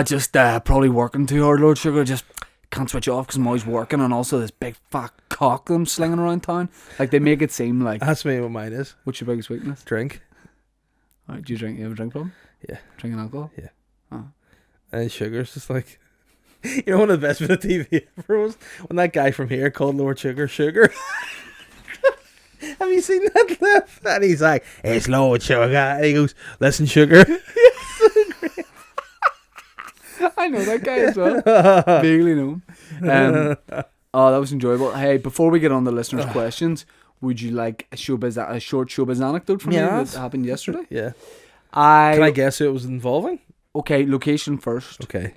just probably working too hard, Lord Sugar. Just can't switch off because I'm always working, and also this big fat cock I'm slinging around town. Like, they make it seem like... That's me what mine is. What's your biggest weakness? Drink. Right, do you drink? You have a drink problem? Yeah. Drinking alcohol? Yeah. Oh. And sugar's just like... You know, one of the best bit of TV ever was when that guy from here called Lord Sugar Sugar. Have you seen that clip? And he's like, it's Lord Sugar. And he goes, listen, Sugar. I know that guy as well. Vaguely know him. Oh, that was enjoyable. Hey, before we get on the listeners' questions, would you like a short showbiz anecdote from you that happened yesterday? Yeah. Can I guess who it was involving? Okay, location first. Okay.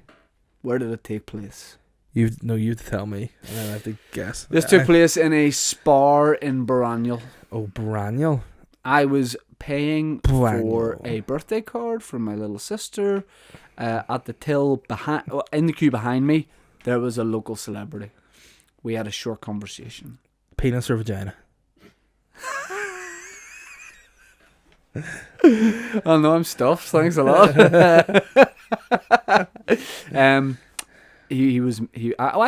Where did it take place? You have to tell me, and then I have to guess. This took place in a spa in Baraniel. Oh, Baraniel. I was paying for a birthday card from my little sister. At the till in the queue behind me, there was a local celebrity. We had a short conversation. Penis or vagina? Oh no, I'm stuffed. Thanks a lot. I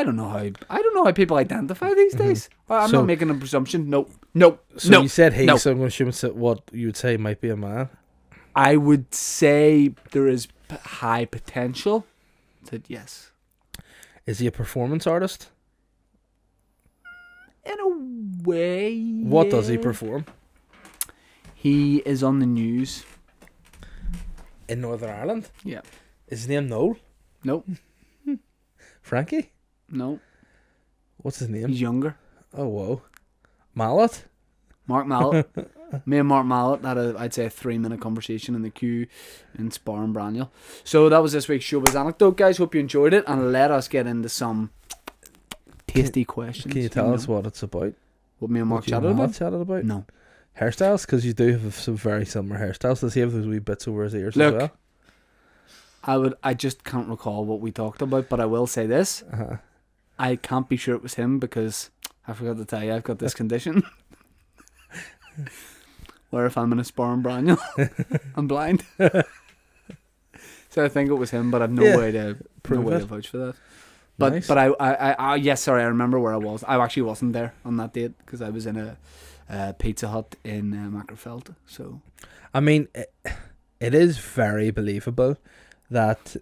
don't know how people identify these days. I'm not making a presumption. No. So you said he, so I'm going to assume what you would say might be a man. I would say there is high potential. I said yes. Is he a performance artist? In a way. What does he perform? He is on the news. in Northern Ireland. Yeah. Is his name Noel? Nope. Frankie? No. What's his name? He's younger. Oh, whoa. Mallet? Mark Mallet. Me and Mark Mallet had I'd say a 3-minute conversation in the queue in Spar and Braniel. So that was this week's Showbiz Anecdote, guys. Hope you enjoyed it, and let us get into some tasty questions. Can you tell us what it's about? What me and Mark What you and chatted Mallet about? chatted about? No. Hairstyles? Because you do have some very similar hairstyles. Does he have those wee bits over his ears Look, as well? I just can't recall what we talked about, but I will say this. Uh-huh. I can't be sure it was him because I forgot to tell you I've got this condition where if I'm in a Spar and Braniel, I'm blind. So I think it was him, but I've no way to vouch for that. But Nice. but I yes, sorry, I remember where I was. I actually wasn't there on that date because I was in a Pizza Hut in Mackerfeld. So I mean, it is very believable that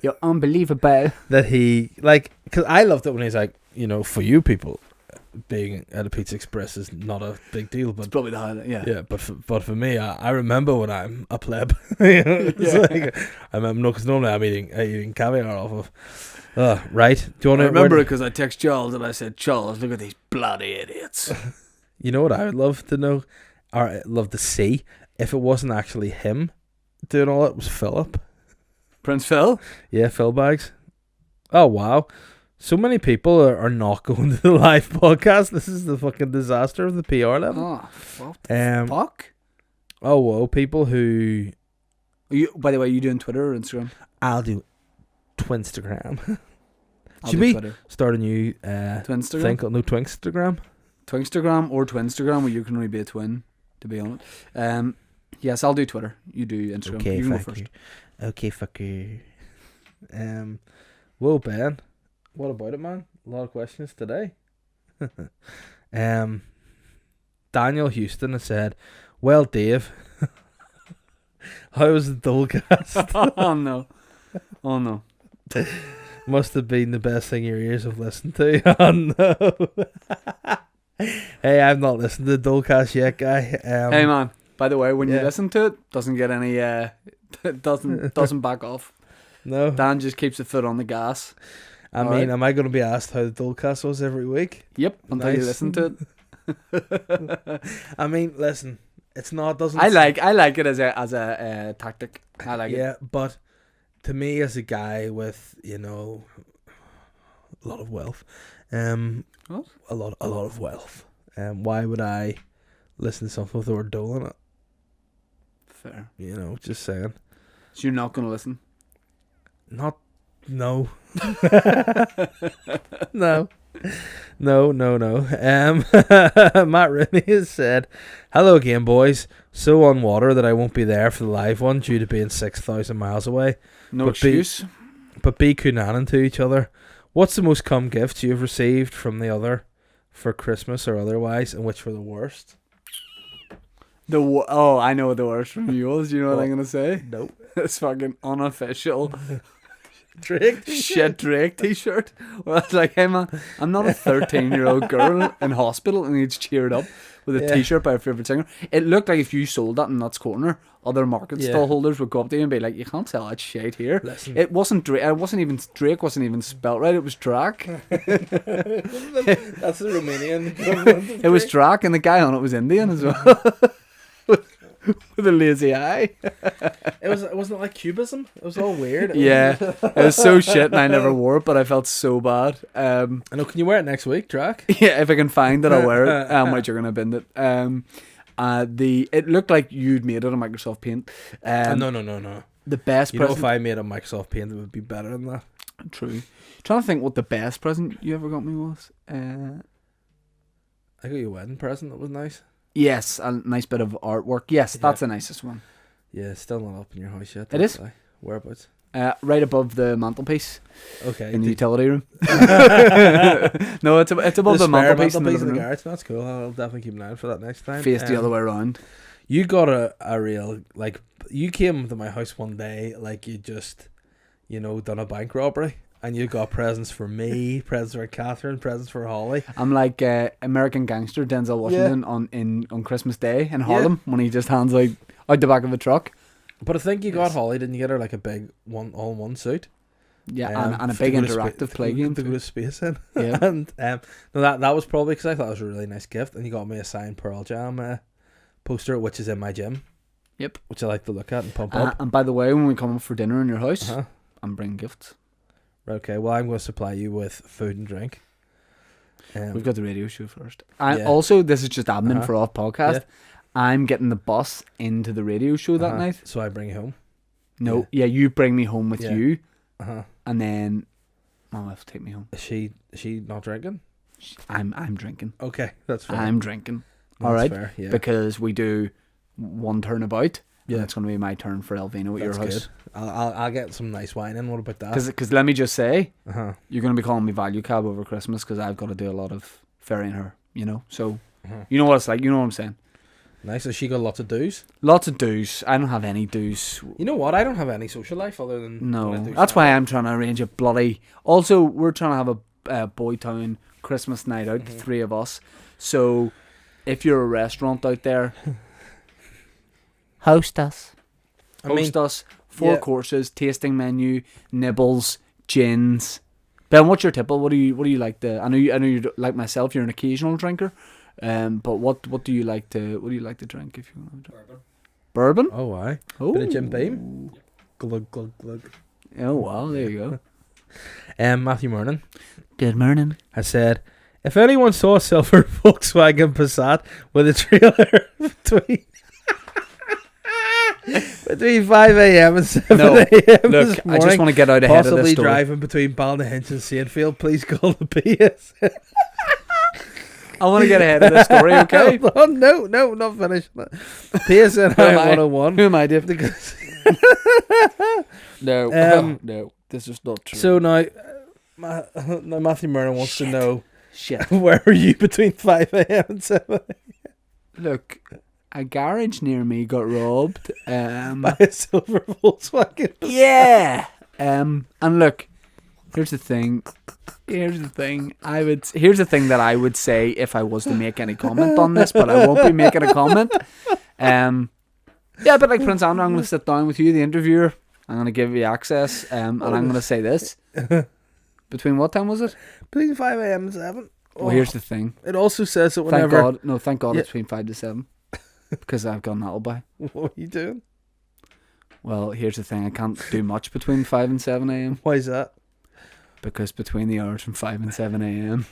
you're unbelievable. that he, like, because I loved it when he's like, you know, for you people, being at a Pizza Express is not a big deal, It's but probably the highlight. Yeah. yeah, but for me, I remember when I'm a pleb. You know, it's like, I remember, no, because normally I'm eating caviar off of. Right. Do you want I to remember it because I text Charles and I said, Charles, look at these bloody idiots. You know what I would love to know, or I'd love to see, if it wasn't actually him doing all it was Philip. Prince Phil? Yeah, Phil Bags. Oh wow, so many people are not going to the live podcast. This is the fucking disaster of the PR level. Oh, what the fuck? Oh whoa, people who By the way, are you doing Twitter or Instagram? I'll do Twinstagram. I'll Should do we Twitter. start a new Twinstagram? thing called Twinstagram? Twinstagram or Twinstagram, where you can only be a twin, to be honest. Yes, I'll do Twitter. You do Instagram. Okay, you can go fuck first. you. Okay, fuck you. Well, Ben, what about it, man? A lot of questions today. Daniel Houston has said, "Well, Dave, how was the Dullcast? Oh no! Oh no! Must have been the best thing your ears have listened to." Oh no! Hey, I've not listened to the Dullcast yet, guy. Hey man, by the way, when you yeah. listen to it, doesn't get any doesn't back off. No, Dan just keeps the foot on the gas. I mean, am I going to be asked how the Dullcast was every week? Yep, until you Nice. listen to it. I mean, listen, it's not. Doesn't. I like it as a tactic. I like it. Yeah, but to me, as a guy with, you know, a lot of wealth, What? a lot of wealth, why would I listen to something with the word dole in it? Fair. You know, just saying. So you're not gonna listen. No. No. Matt Rooney has said, "Hello again, boys. So on water that I won't be there for the live one due to being 6,000 miles away. No But excuse. But be kunanan to each other. What's the most cum gifts you've received from the other for Christmas or otherwise, and which were the worst?" I know the worst from you was. You know what What? I'm gonna say? Nope. It's fucking unofficial Drake. shit Drake t-shirt. Where I was like, hey man, I'm not a 13-year-old girl in hospital and needs cheered up with a Yeah. t-shirt by a favourite singer. It looked like if you sold that in Nuts Corner, other market Yeah. stall holders would go up to you and be like, you can't sell that shit here. Listen. It wasn't Drake. Drake wasn't even spelt right. It was Drac. That's the Romanian. It was Drac, and the guy on it was Indian as well. With a lazy eye. It wasn't like cubism. It was all weird. Yeah, it was so shit, and I never wore it, but I felt so bad. I know. Can you wear it next week, Drac? Yeah, if I can find it, I'll wear it. I'm like, you're gonna bend it. It looked like you'd made it on Microsoft Paint. No. The best You know, present. if I made a Microsoft Paint, it would be better than that. True. Trying to think what the best present you ever got me was. I got you a wedding present. That was nice. Yes, a nice bit of artwork. Yes, that's the nicest one. Yeah, it's still not up in your house yet. It is? Whereabouts? Right above the mantelpiece Okay. in the utility room. No, it's above the spare mantelpiece in the in living the room. garage. That's cool. I'll definitely keep an eye out for that next time. Face the other way around. You got a real, like, you came to my house one day like you just, you know, done a bank robbery. And you got presents for me, presents for Catherine, presents for Holly. I'm like American Gangster Denzel Washington on Christmas Day in Harlem when he just hands out the back of a truck. But I think you got Holly, didn't you get her like a big all-in-one suit? Yeah, and a big interactive play game to go to space in. Yeah. And no, that was probably because I thought it was a really nice gift, and you got me a signed Pearl Jam poster, which is in my gym. Yep. Which I like to look at and pump up. And by the way, when we come up for dinner in your house, I'm bringing gifts. Okay, well, I'm going to supply you with food and drink. We've got the radio show first. Also, this is just admin for off podcast. Yeah. I'm getting the bus into the radio show that night. So I bring you home? No, you bring me home with you. And then my wife will take me home. Is she not drinking? I'm drinking. Okay, that's fair. I'm drinking. That's all right, fair, yeah. Because we do one turnabout. Yeah, it's going to be my turn for Elvino at your house. Good. I'll get some nice wine in. What about that? Because let me just say, you're going to be calling me value cab over Christmas because I've got to do a lot of ferrying her. You know, so you know what it's like. You know what I'm saying. Nice. Has she got lots of do's? Lots of do's. I don't have any do's. You know what? I don't have any social life other than... No. That's why I'm trying to arrange a bloody... Also, we're trying to have a Boytown Christmas night out, the three of us. So, if you're a restaurant out there... Host us. Host us. 4 courses, tasting menu, nibbles, gins. Ben, what's your tipple? What do you like to... I know you like myself, you're an occasional drinker. But what do you like to drink if you want to drink? Bourbon? Oh, why? Oh. Bit of Jim Beam. Glug glug glug. Oh wow, there you go. Matthew Mernon. Good morning. I said, if anyone saw a silver Volkswagen Passat with a trailer between 5 a.m. and 7 a.m. Look, I just want to get out ahead of this story. Possibly driving between Ballynahinch and Saintfield, please call the PS. I want to get ahead of this story, okay? No, not finished. PSN 101. Who am I, Dave? No, this is not true. So now Matthew Mernon wants to know, shit, where were you between 5 a.m. and 7 a.m.? Look, a garage near me got robbed by a silver Volkswagen. Yeah. And look, here's the thing. Here's the thing that I would say if I was to make any comment on this, but I won't be making a comment. Yeah, but like Prince Andrew, I'm going to sit down with you, the interviewer. I'm going to give you access, and I'm going to say this. Between what time was it? Between 5 a.m. and 7. Well, here's the thing. It also says that whenever... Thank God it's between 5 to 7. Because I've got an alibi. What are you doing? Well, here's the thing. I can't do much between 5 and 7 a.m. Why is that? Because between the hours from 5 and 7 a.m.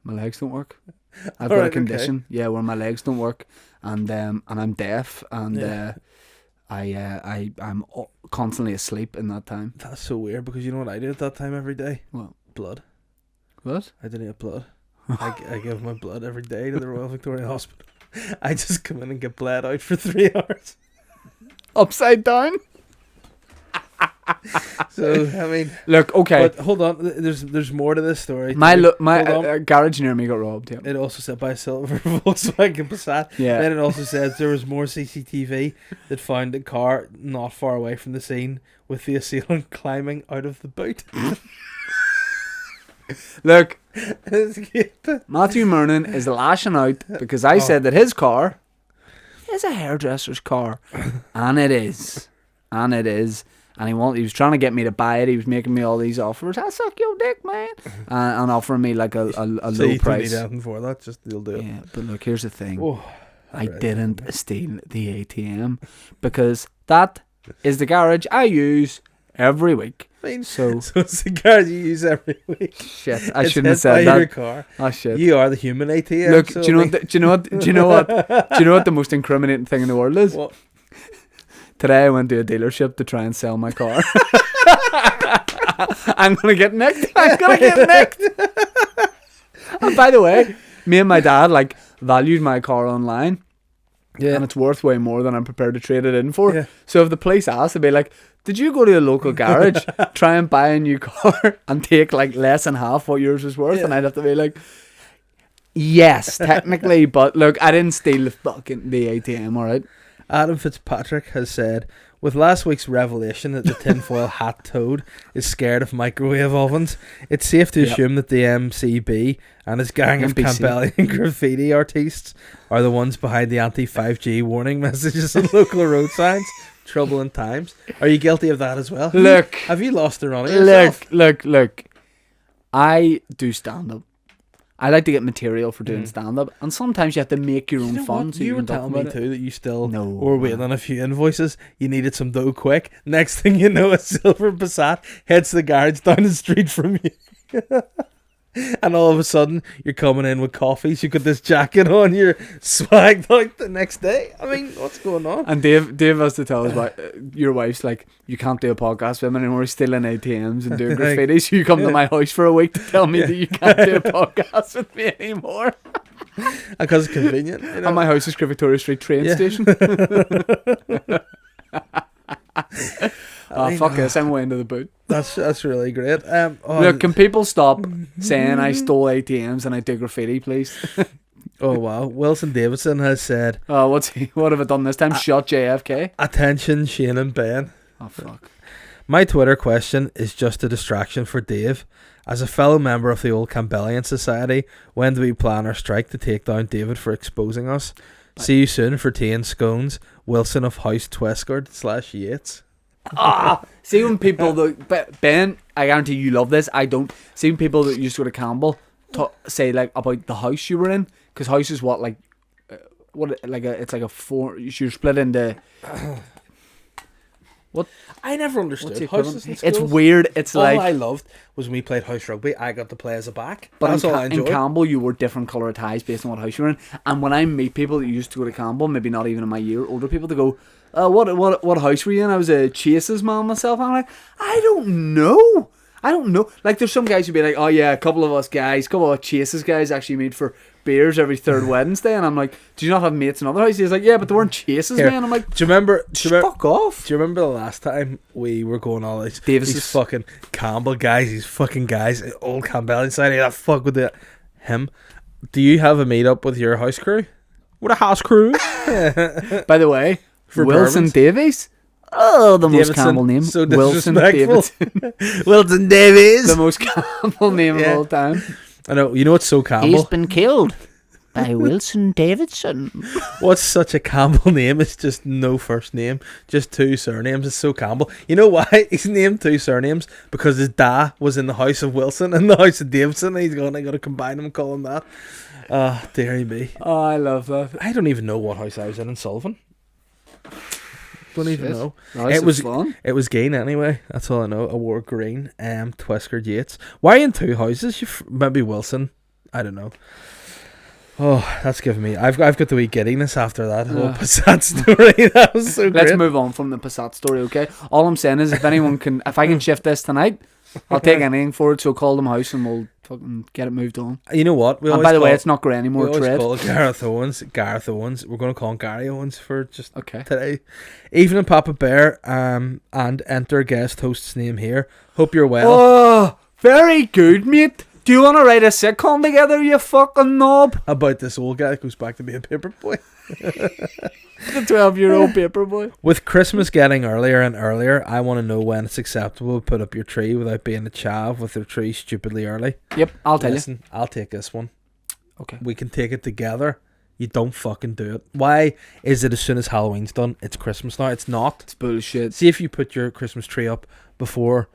my legs don't work. I've got a condition, where my legs don't work, and I'm deaf, and I'm constantly asleep in that time. That's so weird because you know what I do at that time every day? What? Blood. What? I donate blood. I give my blood every day to the Royal Victoria Hospital. I just come in and get bled out for 3 hours. Upside down? So, I mean... Look, okay. But hold on, there's more to this story. My garage near me got robbed, yeah. It also said by a silver Volkswagen Passat. Yeah. Then it also says there was more CCTV that found a car not far away from the scene with the assailant climbing out of the boot. Look, Matthew Mernon is lashing out because I said that his car is a hairdresser's car. And it is. And he was trying to get me to buy it. He was making me all these offers. I suck your dick, man. And offering me like a low price. So you don't need anything for that, just you'll do it. Yeah, but look, here's the thing. I didn't steal the ATM because that is the garage I use every week. I mean, so it's the garage you use every week. Shit, I shouldn't have said that. Your car. Oh shit. You are the human ATM. Look, do you know what the most incriminating thing in the world is? What? Today I went to a dealership to try and sell my car. I'm gonna get nicked. And by the way, me and my dad valued my car online. Yeah. And it's worth way more than I'm prepared to trade it in for. Yeah. So if the police asked, they'd be like, did you go to a local garage, try and buy a new car and take less than half what yours was worth? Yeah. And I'd have to be like, yes, technically, but look, I didn't steal the ATM, alright? Adam Fitzpatrick has said, With last week's revelation that the tinfoil hat toad is scared of microwave ovens, it's safe to assume that the MCB and his gang of Campbellian graffiti artists are the ones behind the anti-5G warning messages on local road signs. Troubling times. Are you guilty of that as well? Look. Have you lost the run of yourself? Look. I do stand-up. I like to get material for doing stand-up, and sometimes you have to make your own fun. So you were can talk telling me about too that you still No, were waiting on a few invoices. You needed some dough quick. Next thing you know, a silver Passat hits the garage down the street from you. And all of a sudden, you're coming in with coffees. You got this jacket on. You're swagged out the next day. I mean, what's going on? And Dave has to tell us why your wife's like, you can't do a podcast with him anymore. He's still in ATMs and doing graffiti. So you come to my house for a week to tell me that you can't do a podcast with me anymore. Because it's convenient. You know? And my house is Victoria Street train station. Fuck this, I'm way into the boot. That's really great. Look, can people stop saying I stole ATMs and I do graffiti, please? Oh wow, Wilson Davidson has said, what have I done this time? Shot JFK? Attention, Shane and Ben. Oh fuck. My Twitter question is just a distraction for Dave. As a fellow member of the old Campbellian Society, when do we plan our strike to take down David for exposing us? See you soon for tea and scones. Wilson of House Twescard / Yates. See when people that Ben, I guarantee you love this. I don't. See when people that used to go to Campbell say like about the house you were in, because house is what it's like a four. You're split into. What? I never understood houses in schools. It's weird. It's all like I loved was when we played house rugby. I got to play as a back. But that's all I enjoyed. In Campbell, you wore different colour ties based on what house you were in. And when I meet people that used to go to Campbell, maybe not even in my year, older people, they go, what house were you in? I was a Chase's man myself. I'm like, I don't know. Like, there's some guys who'd be like, oh yeah, a couple of us Chase's guys actually meet for beers every third Wednesday. And I'm like, do you not have mates in other houses? He's like, yeah, but they weren't Chase's, man. I'm like, do you remember? Fuck off. Do you remember the last time we were going all these Davis's fucking Campbell guys, these fucking guys, old Campbellian side, that fuck with him. Do you have a meet up with your house crew? With a house crew? By the way, for Wilson Bourbons? Davies. Oh, the most Davidson, Campbell name. so Wilson disrespectful. Davidson. Wilson Davies. The most Campbell name of all time. I know. You know what's so Campbell? He's been killed by Wilson Davidson. What's such a Campbell name? It's just no first name, just two surnames. It's so Campbell. You know why he's named two surnames? Because his dad was in the house of Wilson and the house of Davidson. And he's going, I got to combine them and call him that. Dearie me. Oh, I love that. I don't even know what house I was in Sullivan. Don't even know. Nice, it was green anyway. That's all I know. I wore green. Twescard Yates. Why in two houses? Maybe Wilson. I don't know. Oh, that's giving me. I've got the wee giddiness after that whole Passat story. That was so great. Let's move on from the Passat story, okay? All I'm saying is, if I can shift this tonight, I'll take anything for it. So call them house and we'll fucking get it moved on. You know what? And by the way, it's not grey anymore. We always call it Gareth Owens. We're going to call him Gary Owens for just okay today. Evening, Papa Bear. And enter guest host's name here. Hope you're well. Oh, very good, mate. Do you want to write a sitcom together, you fucking knob? About this old guy that goes back to be a paperboy. The 12-year-old paperboy. With Christmas getting earlier and earlier, I want to know when it's acceptable to put up your tree without being a chav with their tree stupidly early. Yep, I'll tell you. I'll take this one. Okay. We can take it together. You don't fucking do it. Why is it as soon as Halloween's done, it's Christmas now? It's not. It's bullshit. See if you put your Christmas tree up before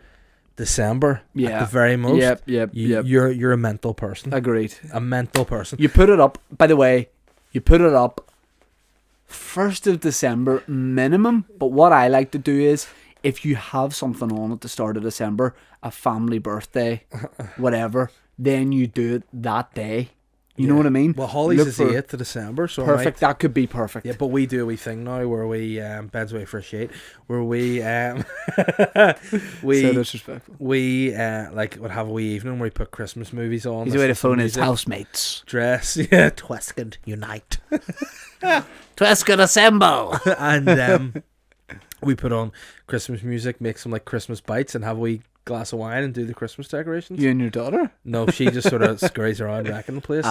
December at the very most. Yep. You're a mental person. Agreed. A mental person. You put it up, by the way, 1st of December minimum. But what I like to do is, if you have something on at the start of December, a family birthday, whatever, then you do it that day. You know what I mean? Well, Holly's is the 8th of December, so perfect. That could be perfect. Yeah, but we do a wee thing now where we beds away for a shade, where we so disrespectful. We like would have a wee evening where we put Christmas movies on. He's away to phone his housemates. Dress, Twescard unite. Twescard assemble. And we put on Christmas music, make some like Christmas bites, and have a wee glass of wine and do the Christmas decorations. You and your daughter? No, she just sort of scurries around wrecking the place.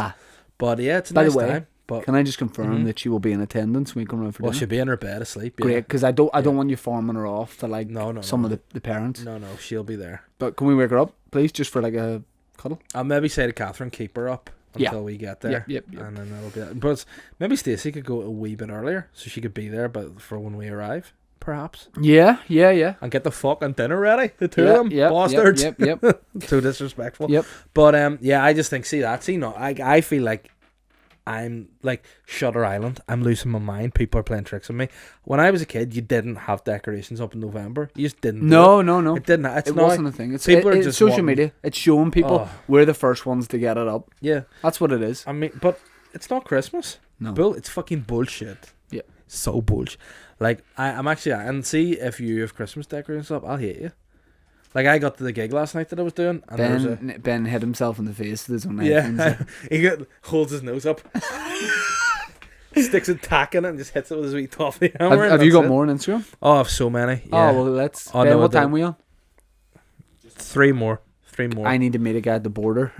But yeah, it's a nice time. But can I just confirm that she will be in attendance when we come around for dinner? Well, she'll be in her bed asleep. Yeah. Great, because I don't want you farming her off to like some of the parents. No, she'll be there. But can we wake her up, please, just for like a cuddle? I'll maybe say to Catherine, keep her up until we get there. Yep. And then that'll be that. But maybe Stacey could go a wee bit earlier so she could be there, but for when we arrive, perhaps. Yeah. And get the fucking dinner ready. The two of them, bastards. Yep. So disrespectful. Yep. But I just think I feel like I'm like Shutter Island. I'm losing my mind. People are playing tricks on me. When I was a kid, you didn't have decorations up in November. You just didn't. No. It didn't. It wasn't a thing. It's just social media. It's showing people we're the first ones to get it up. Yeah, that's what it is. I mean, but it's not Christmas. No, it's fucking bullshit. Yeah, so bullshit. Like I'm actually, and see if you have Christmas decorations up, I'll hate you. Like I got to the gig last night that I was doing, and Ben hit himself in the face with his own headphones. He holds his nose up, sticks a tack in it, and just hits it with his wee toffee hammer. Have you got more on Instagram? Oh, I have so many. Yeah. Oh well, let's. Ben, what time are we on? 3 more. I need to meet a guy at the border.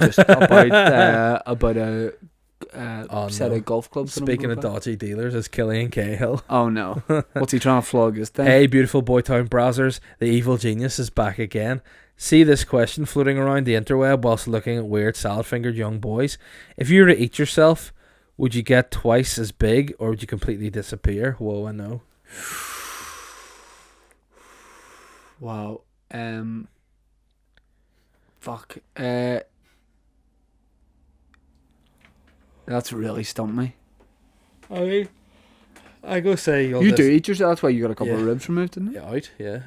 Just about a set of golf clubs. Speaking of dodgy dealers, it's Killian Cahill. Oh no, what's he trying to flog his thing? Hey, beautiful Boytown browsers, the evil genius is back again. See this question floating around the interweb whilst looking at weird salad-fingered young boys. If you were to eat yourself, would you get twice as big or would you completely disappear? Whoa, I know. Wow. Fuck. That's really stumped me. I go say you do eat yourself. That's why you got a couple of ribs removed, didn't it? Yeah,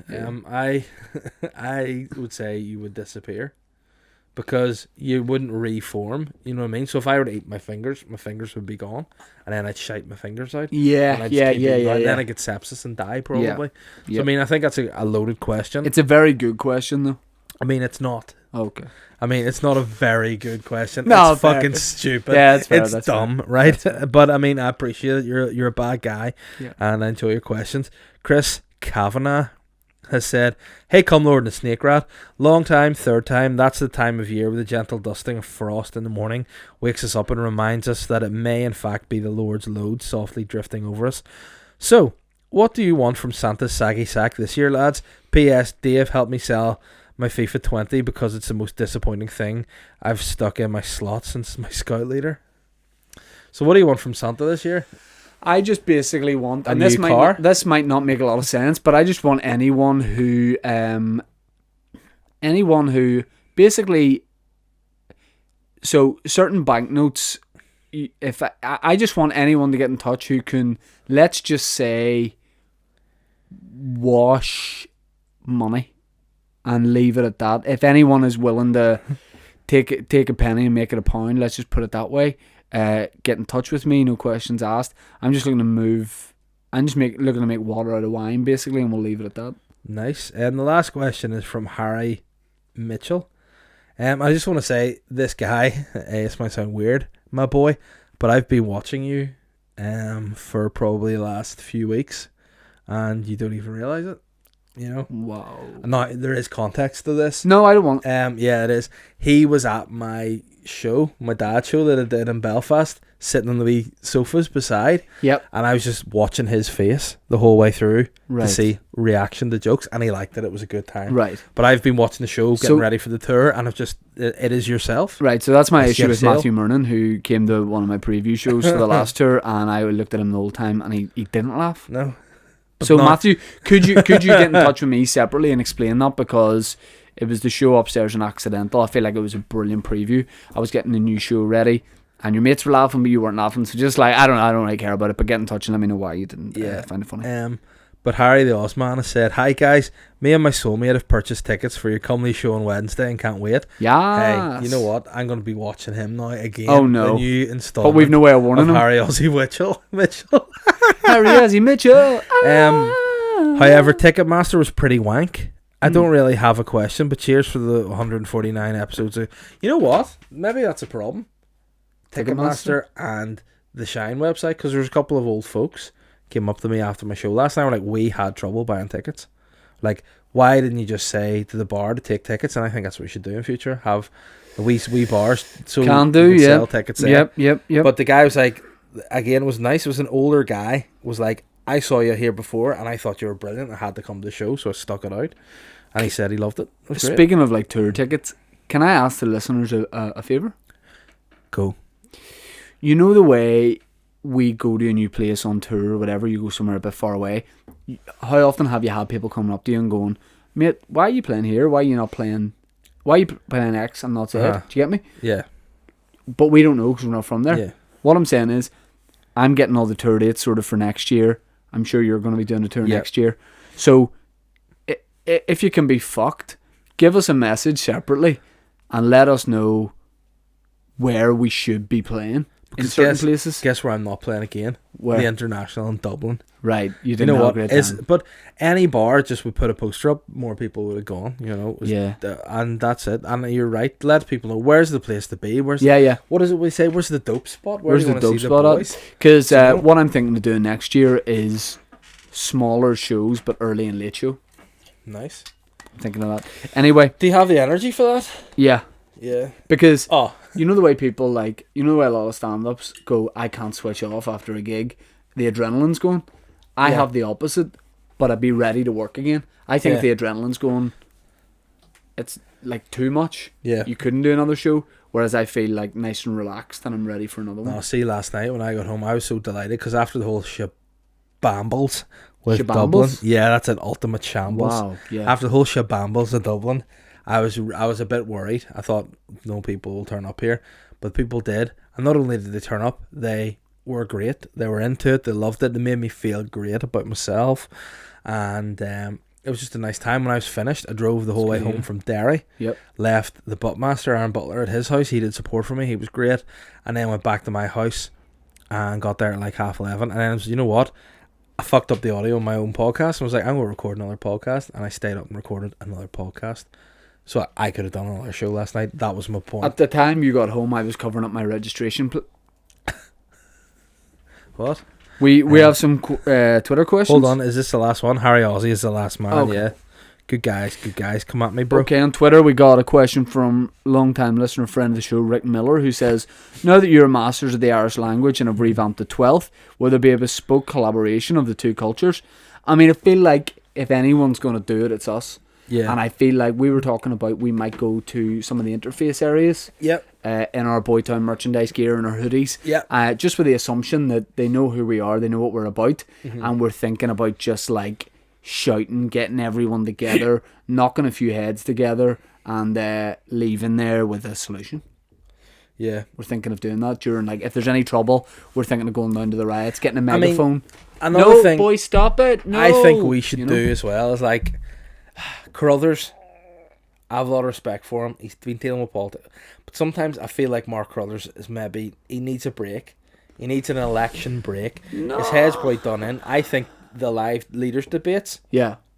I would say you would disappear because you wouldn't reform. You know what I mean? So if I were to eat my fingers would be gone, and then I'd shite my fingers out. Yeah. Then I get sepsis and die probably. Yeah. So I mean, I think that's a loaded question. It's a very good question though. I mean, it's not. Okay. I mean, it's not a very good question. No, it's fucking stupid. Yeah, it's fair. It's dumb, fair. Right? But I mean, I appreciate it. You're a bad guy, and I enjoy your questions. Chris Kavanagh has said, "Hey, Cumlord and the Snake Rat. Long time, third time. That's the time of year with a gentle dusting of frost in the morning wakes us up and reminds us that it may in fact be the Lord's load softly drifting over us. So, what do you want from Santa's saggy sack this year, lads? P.S. Dave, help me sell my FIFA 20 because it's the most disappointing thing I've stuck in my slot since my scout leader." So what do you want from Santa this year? I just basically want a new car. This might not make a lot of sense, but I just want anyone who basically, so certain banknotes, if I just want anyone to get in touch who can, let's just say, wash money and leave it at that. If anyone is willing to take a penny and make it a pound, let's just put it that way. Get in touch with me, no questions asked. I'm just looking to move. I'm just looking to make water out of wine, basically, and we'll leave it at that. Nice. And the last question is from Harry Mitchell. I just want to say, this guy, this might sound weird, my boy, but I've been watching you for probably the last few weeks, and you don't even realise it. You know? Wow. Now, there is context to this. No, I don't want. Yeah, it is. He was at my show, my dad's show that I did in Belfast, sitting on the wee sofas beside. Yep. And I was just watching his face the whole way through to see reaction to jokes, and he liked it. It was a good time. Right. But I've been watching the show, getting ready for the tour, and I've just, it is yourself. Right, so that's my issue with Matthew Murnan, who came to one of my preview shows for the last tour, and I looked at him the whole time, and he didn't laugh. No. So Matthew, could you get in touch with me separately and explain that, because it was the show upstairs and accidental. I feel like it was a brilliant preview. I was getting the new show ready, and your mates were laughing, but you weren't laughing. So just like I don't really care about it, but get in touch and let me know why you didn't find it funny. But Harry the Ozman has said, "Hi guys, me and my soulmate have purchased tickets for your comedy show on Wednesday and can't wait." Yeah. Hey, you know what? I'm going to be watching him now again. Oh no! The new installment. But we've no way of warning him. Harry Ozzy Mitchell. Harry Ozzy Mitchell. However, Ticketmaster was pretty wank. I don't really have a question, but cheers for the 149 episodes. You know what? Maybe that's a problem. Ticketmaster and the Shine website, because there's a couple of old folks came up to me after my show last night. Were like, we had trouble buying tickets. Like, why didn't you just say to the bar to take tickets? And I think that's what we should do in future. Have The wee bars. So Can do, you could yeah. sell tickets there. Yep. But the guy was like, again, it was nice. It was an older guy. Was like, I saw you here before, and I thought you were brilliant. I had to come to the show, so I stuck it out. And he said he loved it. It was great. Speaking of like tour tickets, can I ask the listeners a favour? Go. You know the way we go to a new place on tour or whatever, you go somewhere a bit far away. How often have you had people coming up to you and going, mate, why are you playing here? Why are you not playing? Why are you playing X and not Z? Do you get me? Yeah. But we don't know because we're not from there. Yeah. What I'm saying is, I'm getting all the tour dates sort of for next year. I'm sure you're going to be doing a tour next year. So, if you can be fucked, give us a message separately and let us know where we should be playing in certain places. Guess where I'm not playing again? Where? The International in Dublin. Right. You know what? A great time. But any bar just would put a poster up, more people would have gone. Yeah. And that's it. And you're right. Let people know where's the place to be. Yeah. What is it we say? Where's the dope spot? Where's the dope spot at? Because what I'm thinking of doing next year is smaller shows, but early and late show. Nice. I'm thinking of that. Anyway. Do you have the energy for that? Yeah. Yeah. Because you know the way people the way a lot of stand-ups go, I can't switch off after a gig. The adrenaline's going. I have the opposite, but I'd be ready to work again. I think the adrenaline's going, it's like too much. Yeah. You couldn't do another show, whereas I feel like nice and relaxed and I'm ready for another one. See, last night when I got home, I was so delighted because after the whole shabambles with Shabambles? Dublin, yeah, that's an ultimate shambles. Wow, yeah. After the whole shabambles of Dublin, I was a bit worried. I thought no people will turn up here, but people did. And not only did they turn up, they were great. They were into it. They loved it. They made me feel great about myself, and it was just a nice time. When I was finished, I drove the whole way home from Derry. Yep. Left the Buttmaster, Aaron Butler, at his house. He did support for me. He was great, and then went back to my house and got there at like 11:30. And then I was, you know what? I fucked up the audio on my own podcast and was like, I'm going to record another podcast. And I stayed up and recorded another podcast. So I could have done another show last night. That was my point. At the time you got home, I was covering up my registration. What? We have some Twitter questions. Hold on, is this the last one? Harry Ozzie is the last man. Okay. Yeah. Good guys. Come at me, bro. Okay, on Twitter we got a question from long-time listener, friend of the show, Rick Miller, who says, now that you're masters of the Irish language and have revamped the 12th, will there be a bespoke collaboration of the two cultures? I mean, I feel like if anyone's going to do it, it's us. Yeah. And I feel like we were talking about we might go to some of the interface areas. Yep. In our Boytown merchandise gear and our hoodies. Yep. Just with the assumption that they know who we are, they know what we're about, and we're thinking about just like shouting, getting everyone together, knocking a few heads together, and leaving there with a solution. Yeah. We're thinking of doing that during, like, if there's any trouble, we're thinking of going down to the riots, getting a megaphone. Another thing, boys, stop it. No. I think we should do as well is like Carruthers. I have a lot of respect for him. He's been dealing with politics. But sometimes I feel like Mark Carruthers is he needs a break. He needs an election break. No. His head's quite done in. I think the live leaders debates,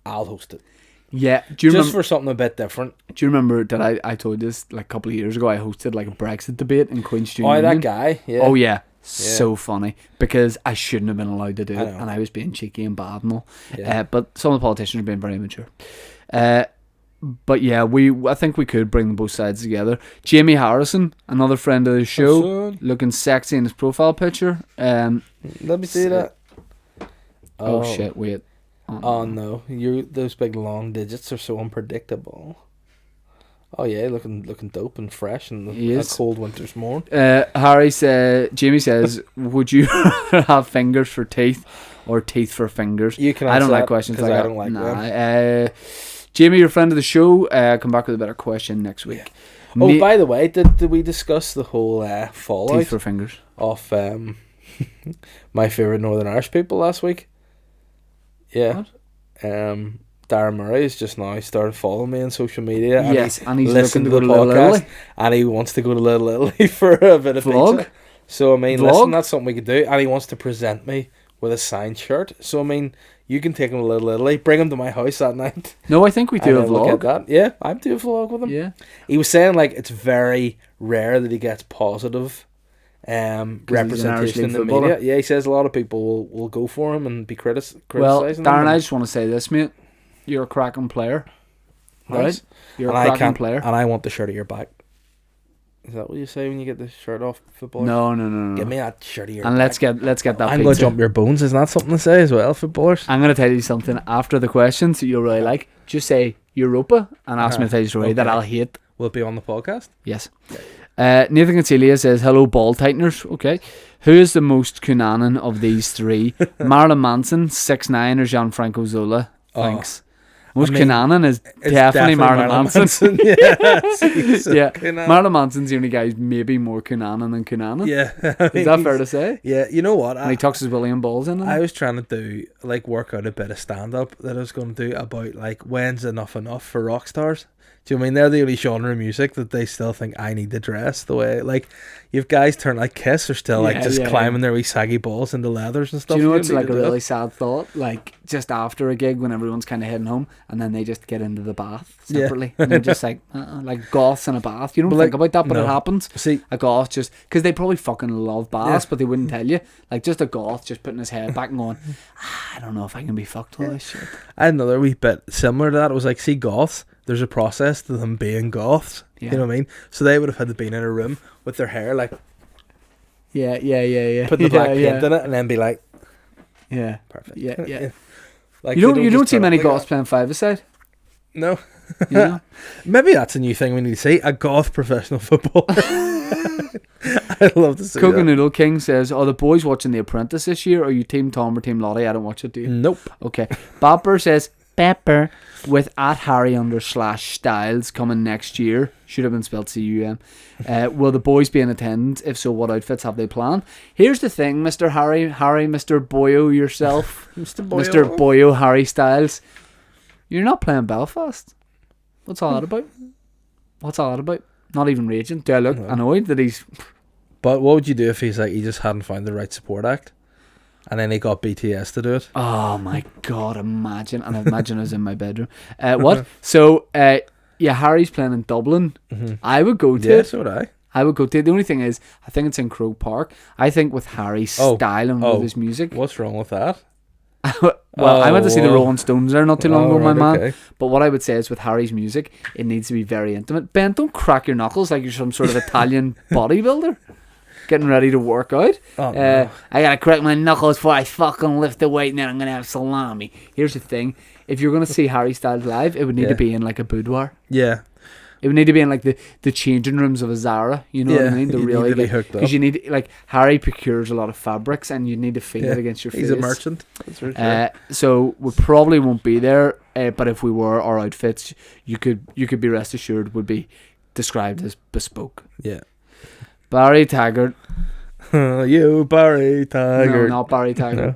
I'll host it. Yeah. Do you Just remember, for something a bit different. do you remember that I told this like a couple of years ago? I hosted like a Brexit debate in Queen's Street. Oh, that guy. Yeah. Oh, yeah. So funny because I shouldn't have been allowed to do it, know. and I was being cheeky and bad and all. Yeah. But some of the politicians are being very immature. But yeah, I think we could bring both sides together. Jamie Harrison, another friend of the show, looking sexy in his profile picture. Let me see that. Oh shit! Wait. Oh no! Those big long digits are so unpredictable. Oh yeah, looking dope and fresh in a cold winter's morning. Jamie says, would you have fingers for teeth or teeth for fingers? You can. I don't like questions like I that. don't like them. Jamie, you're a friend of the show. Come back with a better question next week. Yeah. Oh, by the way, did we discuss the whole fallout teeth for fingers of my favourite Northern Irish people last week? Yeah. What? Darren Murray has just now started following me on social media. Yes, and he's listened looking to to the go to Little podcast, Italy. and he wants to go to Little Italy for a bit of Vlog? pizza. So I mean, Vlog? listen, that's something we could do. And he wants to present me with a signed shirt. So I mean, you can take him to Little Italy, bring him to my house that night. No, I think we do a and then we'll vlog. get that. Yeah, I'd do a vlog with him. Yeah. He was saying like it's very rare that he gets positive representation in the footballer. media. Yeah, he says a lot of people will go for him and be Well, criticising Darren, him. I just want to say this, mate. You're a cracking player. Nice. Right? You're And a I cracking can't, player. and I want the shirt at your back. Is that what you say when you get the shirt off, football? No. Give me that shirt of yours. And let's get that I'm pizza. going to jump your bones. Isn't that something to say as well, footballers? I'm going to tell you something after the questions that you'll really like. Just say Europa and ask me to tell you a story that I'll hate. Will it be on the podcast? Yes. Nathan Concelia says, hello, ball tighteners. Okay. Who is the most Cunanan of these three? Marilyn Manson, 6ix9ine, or Gianfranco Zola? Thanks. Most Cunanan is definitely Marilyn Manson. Yeah. Marilyn Manson's the only guy who's maybe more Cunanan than Cunanan. Yeah. Is that fair to say? Yeah. You know what? And he tucks his William balls in. I was trying to do, work out a bit of stand-up that I was going to do about, when's enough for rock stars. Do you know what I mean? They're the only genre of music that they still think I need to dress the way, you've guys turn like Kiss are still climbing their wee saggy balls into leathers and stuff. Do you know what's a really sad thought? Just after a gig when everyone's kind of heading home and then they just get into the bath separately. And they're just like goths in a bath. You don't think about that, but it happens. See, a goth just, because they probably fucking love baths, but they wouldn't tell you. Just a goth just putting his head back and going, I don't know if I can be fucked with this shit. I had another wee bit similar to that. It was see, goths, there's a process to them being goths. Yeah. You know what I mean? So they would have had to be in a room with their hair yeah. Put the black paint in it and then be like, yeah, perfect. Yeah. You don't see many goths playing five-a-side. No. You know? Maybe that's a new thing we need to see. A goth professional footballer. I'd love to see Coca that. Noodle King says, are the boys watching The Apprentice this year? Are you Team Tom or Team Lottie? I don't watch it, do you? Nope. Okay. Bopper says, Pepper with @Harry_Styles coming next year. Should have been spelled CUM. Will the boys be in attendance? If so, what outfits have they planned? Here's the thing, Mr. Harry, Mr. Boyo yourself. Mr. Boyo Harry Styles. You're not playing Belfast. What's all that about? Not even raging. Do I look annoyed that he's... But what would you do if he just hadn't found the right support act? And then he got BTS to do it. Oh my God, imagine. And I imagine I was in my bedroom. What? So, Harry's playing in Dublin. Mm-hmm. I would go to it. Yeah, so would I. I would go to it. The only thing is, I think it's in Croke Park. I think with Harry's style and with his music. What's wrong with that? I went to see the Rolling Stones there not too long ago, my man. Okay. But what I would say is with Harry's music, it needs to be very intimate. Ben, don't crack your knuckles like you're some sort of Italian bodybuilder. Getting ready to work out. I gotta crack my knuckles before I fucking lift the weight and then I'm gonna have salami. Here's the thing. If you're gonna see Harry Styles live, it would need to be in a boudoir. Yeah. It would need to be in the changing rooms of a Zara. You know what I mean? You need to be hooked up. Because you need, Harry procures a lot of fabrics and you need to feel it against your face. He's a merchant. That's for sure. So we probably won't be there, but if we were, our outfits, you could be rest assured, would be described as bespoke. Yeah. Barry Taggart. You, Barry Taggart. No, not Barry Taggart. No.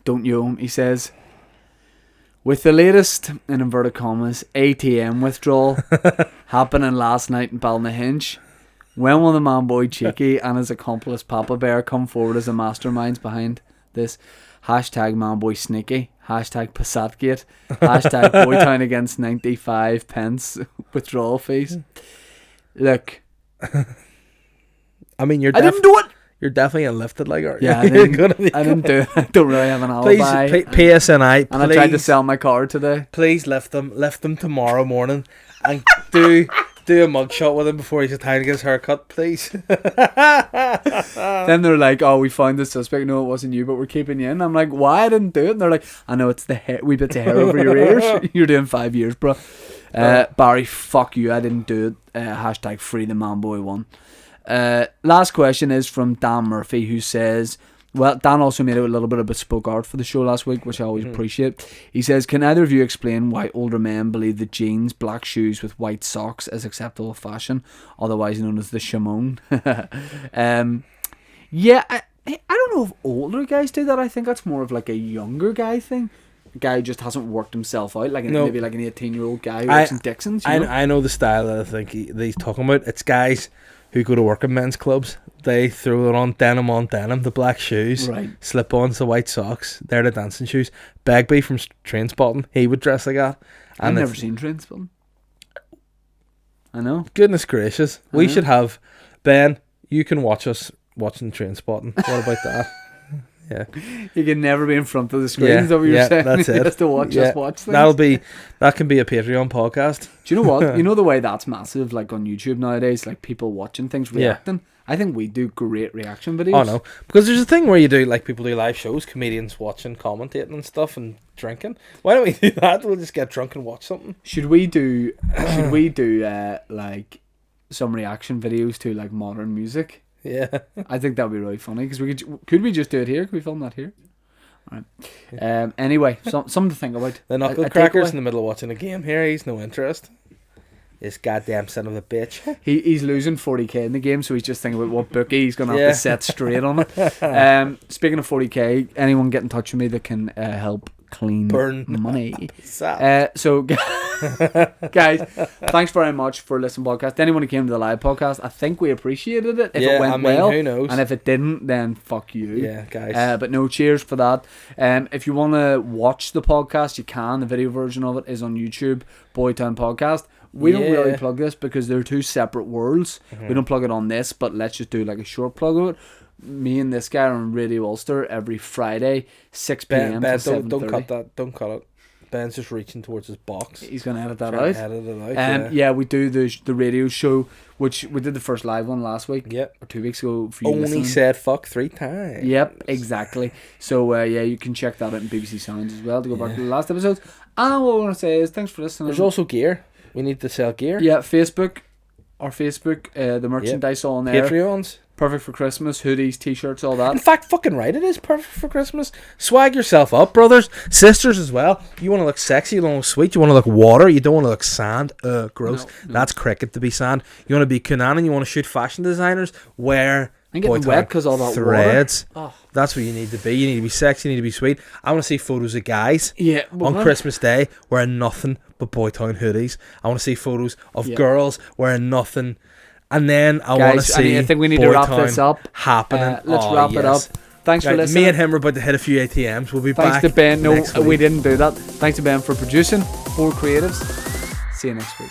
Don't you him. He says, with the latest, in inverted commas, ATM withdrawal happening last night in Balnahinch, when will the man boy Cheeky and his accomplice Papa Bear come forward as the masterminds behind this? #man boy sneaky. #Passatgate. Boytown against 95 pence withdrawal fees. Look. I mean, I didn't do it. You're definitely enlifted, aren't you? Yeah, I didn't do it. I don't really have an alibi. Please, PSNI, and I tried to sell my car today. Please lift them tomorrow morning and do a mugshot with him before he's time to get his haircut, please. Then they're like, oh, we found the suspect. No, it wasn't you, but we're keeping you in. I'm like, why? I didn't do it. And they're like, I know, it's the hair, wee bits of hair over your ears. You're doing 5 years, bro. Barry, fuck you. I didn't do it. #free the man boy one. Last question is from Dan Murphy, who says, well, Dan also made a little bit of bespoke art for the show last week, which I always appreciate. He says, can either of you explain why older men believe that jeans, black shoes with white socks is acceptable fashion, otherwise known as the Shimon? Yeah, I don't know if older guys do that. I think that's more of a younger guy thing. A guy who just hasn't worked himself out, maybe an 18-year-old guy who works in Dixon's. I know the style that I think he's talking about. It's guys who go to work in men's clubs. They throw it on denim, the black shoes, right. Slip-ons, the white socks. They're the dancing shoes. Begbie from Trainspotting, he would dress like that. I've never seen Trainspotting. I know. Goodness gracious. We should have... Ben, you can watch us watching Trainspotting. What about that? Yeah. You can never be in front of the screen. Is that what you're saying? That's it. Just to watch, just watch things. That can be a Patreon podcast. Do you know what? You know the way that's massive, like on YouTube nowadays, like people watching things, reacting. I think we do great reaction videos. Oh no, because there's a thing where you do like people do live shows, comedians watching, commentating and stuff, and drinking. Why don't we do that? We'll just get drunk and watch something. Should we do like some reaction videos to like modern music? Yeah, I think that'd be really funny because could we just do it here? Could we film that here? All right. Anyway, something to think about. The knuckle crackers in the middle of watching a game here. He's no interest. This goddamn son of a bitch. He's losing 40k in the game, so he's just thinking about what bookie he's going to have to set straight on it. Speaking of 40k, anyone get in touch with me that can help clean money. So, guys, thanks very much for listening to the podcast. Anyone who came to the live podcast, I think we appreciated it. If it went well, who knows? And if it didn't, then fuck you. Yeah, guys. But no, cheers for that. If you want to watch the podcast, you can. The video version of it is on YouTube, Boytown Podcast. We don't really plug this because they're two separate worlds. We don't plug it on this, but let's just do like a short plug of it. Me and this guy are on Radio Ulster every Friday, 6 p.m. Ben, to 7:30. don't cut that. Don't cut it. Ben's just reaching towards his box. He's going to edit that out. Edit it out. Yeah, we do the radio show, which we did the first live one last week. Yep. Or 2 weeks ago. For you Only listening. said fuck 3 times. Yep, exactly. So, you can check that out in BBC Sounds as well to go back to the last episodes. And what we want to say is thanks for listening. There's also gear. We need to sell gear. Yeah, Facebook. Our Facebook, the merchandise on there. Patreons. Perfect for Christmas, hoodies, t-shirts, all that. In fact, fucking right, it is perfect for Christmas. Swag yourself up, brothers, sisters as well. You want to look sexy, you want to look sweet, you want to look water, you don't want to look sand. Gross. No. That's cricket to be sand. You want to be Cunanan, you want to shoot fashion designers, wear and getting wet because all that threads. Water. Oh. That's what you need to be. You need to be sexy, you need to be sweet. I want to see photos of guys on Christmas Day wearing nothing but Boytown hoodies. I want to see photos of girls wearing nothing. And then I want to see. I think we need to wrap this up. Happening. Let's wrap it up. Thanks for listening. Me and him are about to hit a few ATMs. We'll be back. Thanks to Ben. No, we didn't do that. Thanks to Ben for producing. 4 creatives. See you next week.